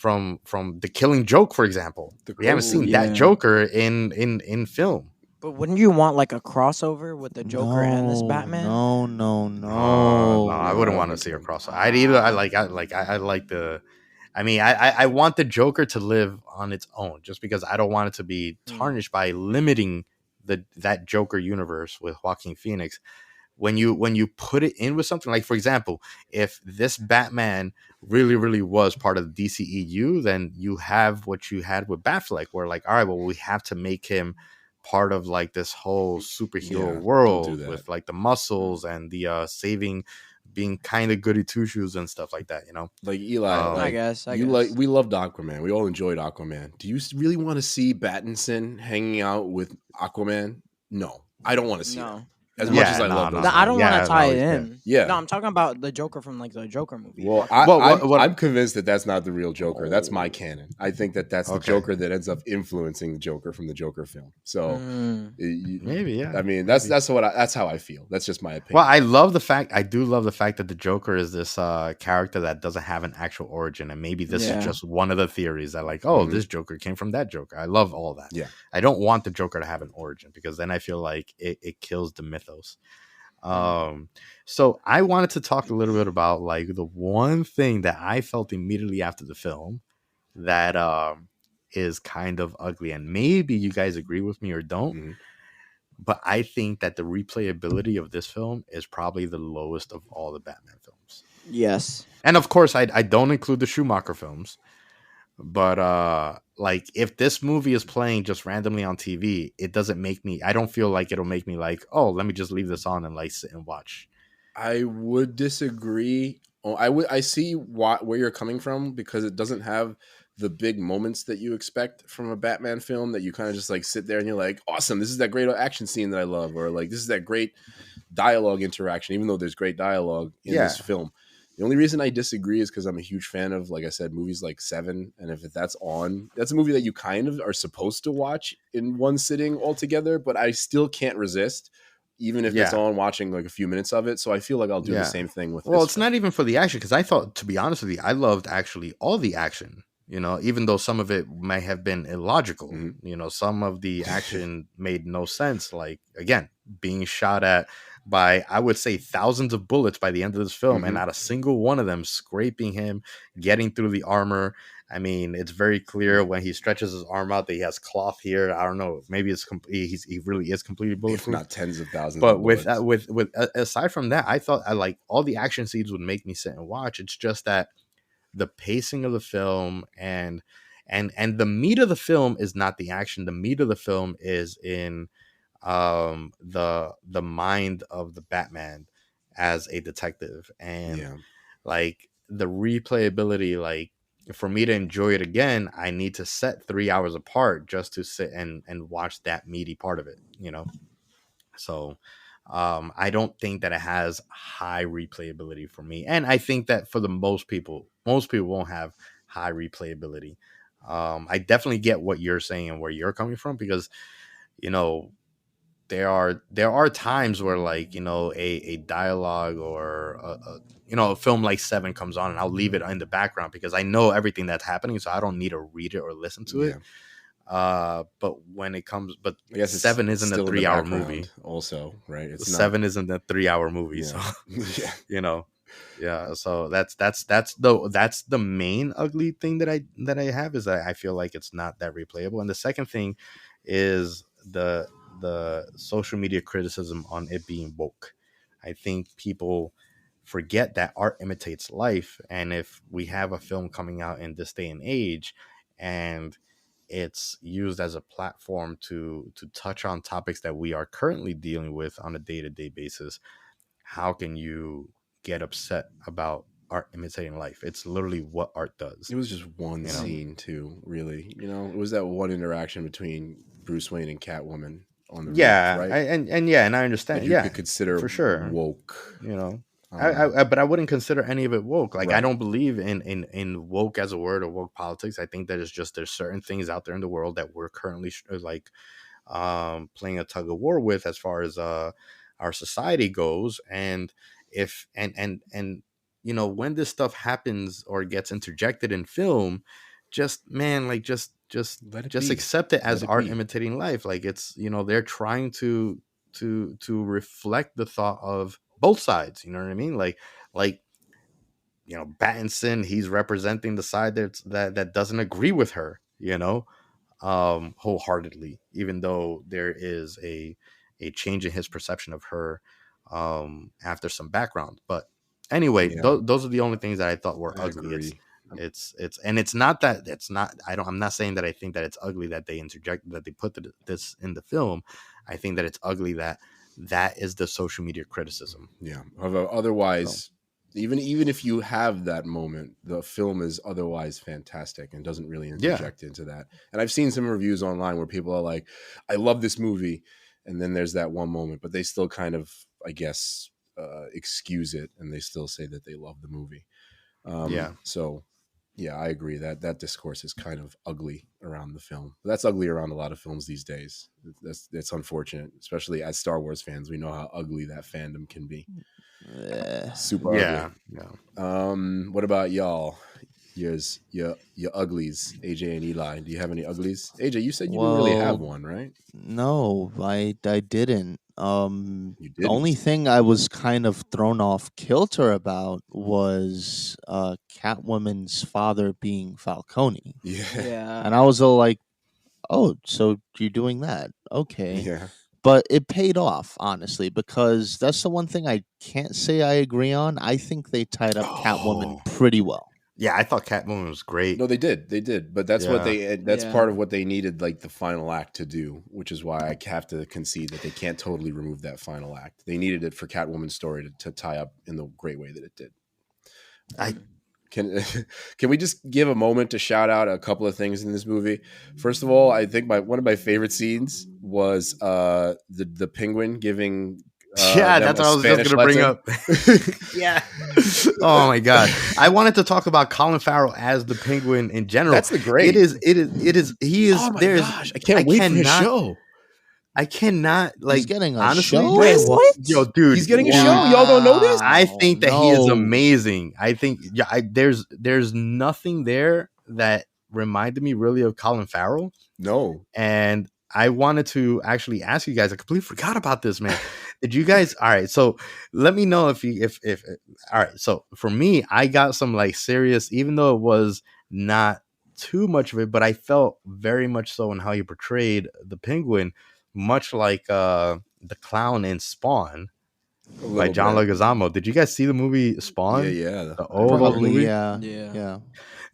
The Killing Joke, for example. We haven't seen that Joker in film. But wouldn't you want like a crossover with the Joker and this Batman? No. I wouldn't want to see a crossover. I want the Joker to live on its own, just because I don't want it to be tarnished by limiting that Joker universe with Joaquin Phoenix. When you put it in with something like, for example, if this Batman really, really was part of the DCEU, then you have what you had with Batfleck, where like, all right, well, we have to make him part of like this whole superhero world with like the muscles and the saving, being kind of goody two shoes and stuff like that, Like Eli, I guess we loved Aquaman. We all enjoyed Aquaman. Do you really want to see Pattinson hanging out with Aquaman? No, I don't want to see that. As much as I love those. I don't want to tie it in. Yeah. No, I'm talking about the Joker from like the Joker movie. Well, I'm convinced that that's not the real Joker. That's my canon. I think that's the Joker that ends up influencing the Joker from the Joker film. So maybe, yeah. I mean, that's how I feel. That's just my opinion. Well, I do love the fact that the Joker is this character that doesn't have an actual origin, and maybe this is just one of the theories that like, this Joker came from that Joker. I love all that. Yeah. I don't want the Joker to have an origin because then I feel like it kills the mythos. Um, so I wanted to talk a little bit about like the one thing that I felt immediately after the film that is kind of ugly, and maybe you guys agree with me or don't, Mm-hmm. but I think that the replayability of this film is probably the lowest of all the Batman films. Yes. And of course, I don't include the Schumacher films, but like if this movie is playing just randomly on TV, it doesn't make me. I don't feel like it'll make me like, oh, let me just leave this on and like sit and watch. I would disagree. Oh, I see where you're coming from, because it doesn't have the big moments that you expect from a Batman film, that you kind of just like sit there and you're like, awesome, this is that great action scene that I love, or like this is that great dialogue interaction, even though there's great dialogue in this Yeah, film. The only reason I disagree is because I'm a huge fan of, like I said, movies like Seven. And if that's on, that's a movie that you kind of are supposed to watch in one sitting altogether, but I still can't resist, even if it's yeah. on, watching like a few minutes of it. So I feel like I'll do the Yeah. same thing with Well, this it's film. not even for the action because I thought, to be honest with you, I loved actually all the action. You know, even though some of it might have been illogical. Mhm. You know, some of the action made no sense. Like again, being shot at by I would say thousands of bullets by the end of this film, and Mhm. not a single one of them scraping him, getting through the armor. I mean, it's very clear when he stretches his arm out that he has cloth here. I don't know. Maybe it's he really is completely If bulletproof. not tens of thousands But of bullets. with aside from that, I thought I like all the action scenes would make me sit and watch. It's just that the pacing of the film and the meat of the film is not the action. The meat of the film is in the mind of the Batman as a detective, and Yeah. like the replayability. Like for me to enjoy it again, I need to set 3 hours apart just to sit and watch that meaty part of it. You know. So I don't think that it has high replayability for me. And I think that for the most people won't have high replayability. I definitely get what you're saying and where you're coming from because, you know, there are times where like, you know, a dialogue or you know, a film like Seven comes on and I'll leave it in the background because I know everything that's happening. So I don't need to read it or listen to it. Yeah. But when it comes, but I guess Seven it's isn't a still in the 3 hour movie. background also, right? It's not. Seven isn't a 3 hour movie, so Yeah. Yeah. you know, yeah. So that's the main ugly thing that I have is that I feel like it's not that replayable. And the second thing is the social media criticism on it being woke. I think people forget that art imitates life, and if we have a film coming out in this day and age, and it's used as a platform to touch on topics that we are currently dealing with on a day-to-day basis, how can you get upset about art imitating life? It's literally what art does, It was just one you know. scene too, really. It was that one interaction between Bruce Wayne and Catwoman on the roof, Yeah, right? and I That understand, you yeah, could consider for sure, woke. you know. Um, But I wouldn't consider any of it woke. Like I right. don't believe in woke as a word or woke politics. I think that it's just there's certain things out there in the world that we're currently like playing a tug of war with as far as our society goes. And if and you know, when this stuff happens or gets interjected in film, just man, like Let it just be. accept it as Let it art be. imitating life. Like it's, you know, they're trying to reflect the thought of both sides, you know what I mean? Like you know, Pattinson, he's representing the side that doesn't agree with her, you know, wholeheartedly, even though there is a change in his perception of her after some background. But anyway, Yeah, those are the only things that I thought were I ugly. agree. It's and it's not that it's not. I'm not saying that I think that it's ugly that they interject that they put this in the film. I think that it's ugly that that is the social media criticism. Yeah. However, So otherwise, even if you have that moment, the film is otherwise fantastic and doesn't really yeah, interject into that. And I've seen some reviews online where people are like, "I love this movie," and then there's that one moment, but they still kind of, I guess, excuse it, and they still say that they love the movie. yeah, So yeah, I agree that that discourse is kind of ugly around the film. That's ugly around a lot of films these days. That's unfortunate, especially as Star Wars fans. We know how ugly that fandom can be. Eh. Super ugly. yeah, yeah. What about y'all? your uglies, AJ and Eli. Do you have any uglies? AJ, you said you didn't really have Well, one, right? no, I didn't. You The only didn't. thing I was kind of thrown off kilter about was Catwoman's father being Falcone, Yeah. Yeah. and I was all like, "Oh, so you're doing that? Okay." Yeah. But it paid off, honestly, because that's the one thing I can't say I agree on. I think they tied up Catwoman Oh, pretty well. yeah, I thought Catwoman was great. No, they did. They did. But that's what Yeah. that's Yeah. part of what they needed, like the final act to do, which is why I have to concede that they can't totally remove that final act. They needed it for Catwoman's story to tie up in the great way that it did. I Can can we just give a moment to shout out a couple of things in this movie? First of all, I think one of my favorite scenes was the penguin giving yeah, them that's a what I was just Spanish gonna bring lesson. up. yeah. Oh my god, I wanted to talk about Colin Farrell as the Penguin in general. That's the great. It is. He is. Oh my There's. gosh, I can't wait for his show. I cannot He's like getting a honestly. show? Wait, what? Yo, dude, He's getting a dude, show? Y'all don't know this? I think that he is No. amazing. I think there's nothing there that reminded me really of Colin Farrell. No. And I wanted to actually ask you guys. I completely forgot about this, man. Did you guys? All right, so let me know if you if all right. So for me, I got some like serious, even though it was not too much of it, but I felt very much so in how you portrayed the penguin, much like the clown in Spawn A by little John bit. Leguizamo. Did you guys see the movie Spawn? Yeah. The old Probably, movie. yeah. Yeah. Yeah.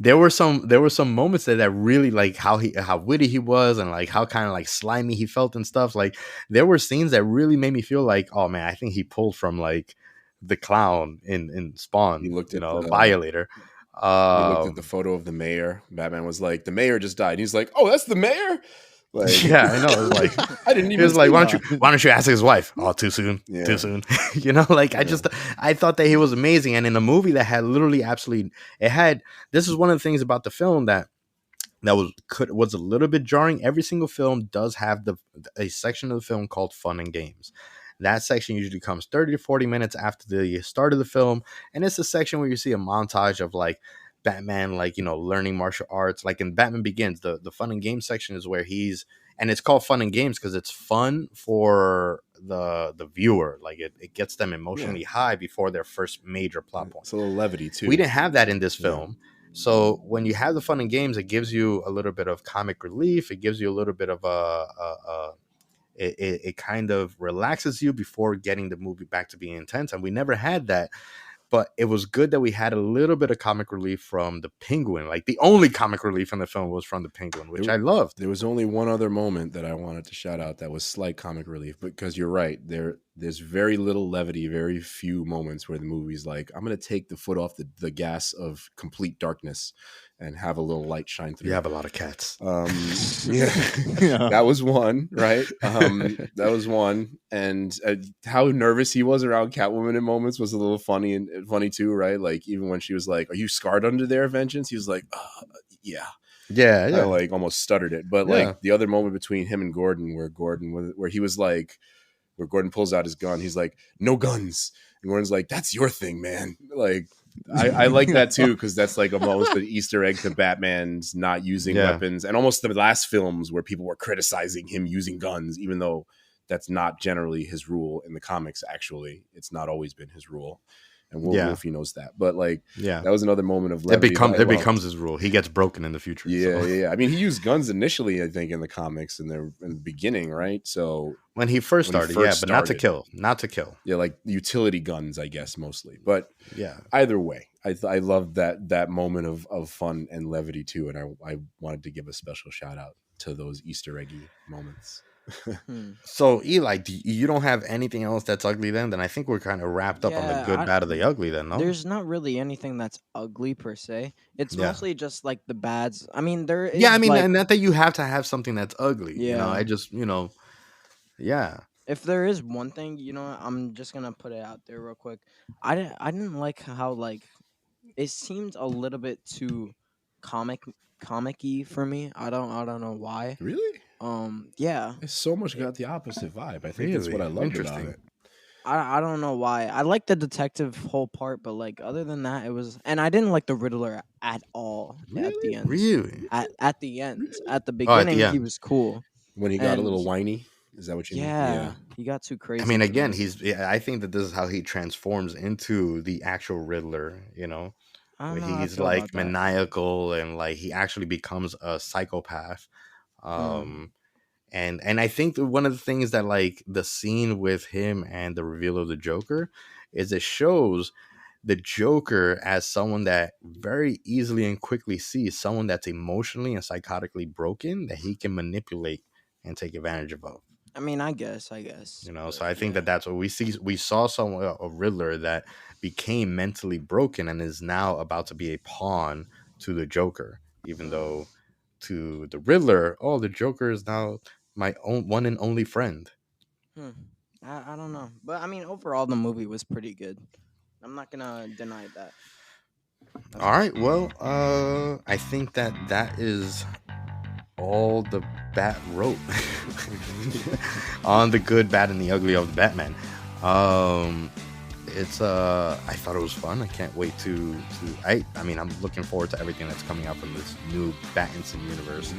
There were some moments that really like how witty he was and like how kind of like slimy he felt and stuff. Like there were scenes that really made me feel like, oh man, I think he pulled from like the clown in Spawn, He looked at Violator. He looked at the photo of the mayor. Batman was like, "The mayor just died." He's like, "Oh, that's the mayor." Like, yeah, I know. It was like I didn't even. He was like, see why that. don't you ask his wife? Oh, too soon. Yeah. Too soon. You know, like Yeah. I thought that he was amazing. And in a movie that had literally absolutely this is one of the things about the film that was a little bit jarring. Every single film does have a section of the film called Fun and Games. That section usually comes 30 to 40 minutes after the start of the film. And it's a section where you see a montage of like Batman, like, learning martial arts. Like in Batman Begins, the Fun and Games section is where and it's called Fun and Games because it's fun for the viewer. Like it gets them emotionally high before their first major plot point. It's a little levity too. We didn't have that in this film. So when you have the Fun and Games, it gives you a little bit of comic relief. It gives you a little bit of it kind of relaxes you before getting the movie back to being intense. And we never had that. But it was good that we had a little bit of comic relief from the Penguin. Like the only comic relief in the film was from the Penguin, which I loved. There was only one other moment that I wanted to shout out that was slight comic relief, because you're right. There's very little levity, very few moments where the movie's like, I'm going to take the foot off the gas of complete darkness and have a little light shine through. You have a lot of cats. Yeah. That was one, right? That was one. And how nervous he was around Catwoman in moments was a little funny too, right? Like even when she was like, "Are you scarred under their vengeance?" He was like, "Yeah." Yeah. I like almost stuttered it. But like the other moment between him and Gordon, where he was like, where Gordon pulls out his gun, he's like, "No guns," and Gordon's like, "That's your thing, man." Like, I like that too, because that's like almost an Easter egg to Batman's not using weapons, and almost the last films where people were criticizing him using guns, even though that's not generally his rule in the comics. Actually, it's not always been his rule. And Wolfie knows that, but like, that was another moment of levity. It becomes his rule. He gets broken in the future. Yeah. I mean, he used guns initially, I think, in the comics in the beginning, right? So when he first started, but not to kill. Yeah, like utility guns, I guess, mostly. But yeah, either way, I loved that moment of fun and levity too, and I wanted to give a special shout out to those Easter eggy moments. So Eli, you don't have anything else that's ugly then I think we're kind of wrapped up on the good, bad, or the ugly then. No, there's not really anything that's ugly per se. It's mostly just like the bads. I mean, there is not that you have to have something that's ugly. I just if there is one thing, I'm just gonna put it out there real quick. I didn't like how like it seemed a little bit too comic-y for me. I don't know why. Really? Yeah. It's so much got the opposite vibe. I think that's what I loved about it. I don't know why. I like the detective whole part, but like other than that, it was, and I didn't like the Riddler at all at Really? the end. Really? At the end. At the Oh, at the beginning, he end. was cool. When he got a And little whiny, is that what you mean? yeah, he got too crazy. I mean, for again, me. I think that this is how he transforms into the actual Riddler, you know, I don't where know how I he's feel like about that. maniacal and like he actually becomes a psychopath. Mm. And I think that one of the things that like the scene with him and the reveal of the Joker is it shows the Joker as someone that very easily and quickly sees someone that's emotionally and psychotically broken that he can manipulate and take advantage of. I mean, I guess, You know, but so I think yeah. that that's what we see. We saw someone a Riddler that became mentally broken and is now about to be a pawn to the Joker, even Mm. though to the Riddler, oh, the Joker is now my own one and only friend. Hmm. I don't know, but I mean, overall, the movie was pretty good. I'm not gonna deny that. That's All for right, sure. well, I think that is all the Bat wrote on the good, bad, and the ugly of the Batman. It's I thought it was fun. I can't wait to I mean I'm looking forward to everything that's coming out from this new Pattinson universe.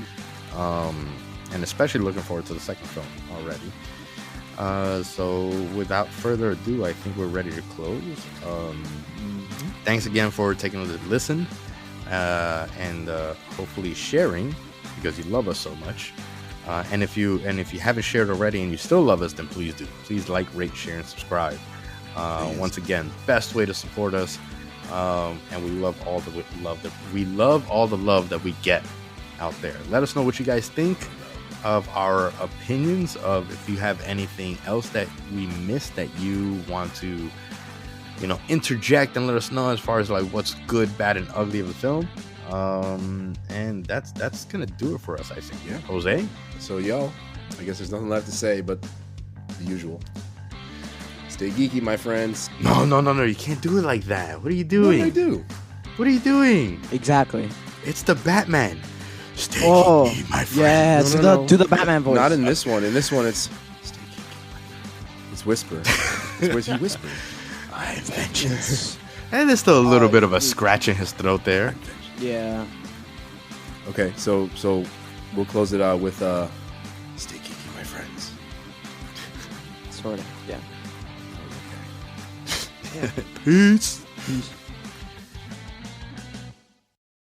And especially looking forward to the second film already. So without further ado, I think we're ready to close. Thanks again for taking a listen and hopefully sharing because you love us so much. And if you haven't shared already and you still love us, then please do. Please like, rate, share, and subscribe. Once again, best way to support us, and we love all the love that we get out there. Let us know what you guys think of our opinions. Of if you have anything else that we missed that you want to, interject and let us know as far as like what's good, bad, and ugly of the film. And that's gonna do it for us, I think. Yeah. Jose. So yo, I guess there's nothing left to say but the usual. Stay geeky, my friends. No, you can't do it like that. What are you What doing? did I do? What are you doing? Exactly. It's the Batman. Stay Oh, geeky, my friend. yeah. No. Do the Batman voice. Not in this one. In this one, it's stay geeky. It's whisper. It's whispering. I have vengeance. And there's still a little bit of a scratch in his throat there. Yeah. Okay, so we'll close it out with stay geeky, my friends. Sort of. Yeah. Peace. Peace.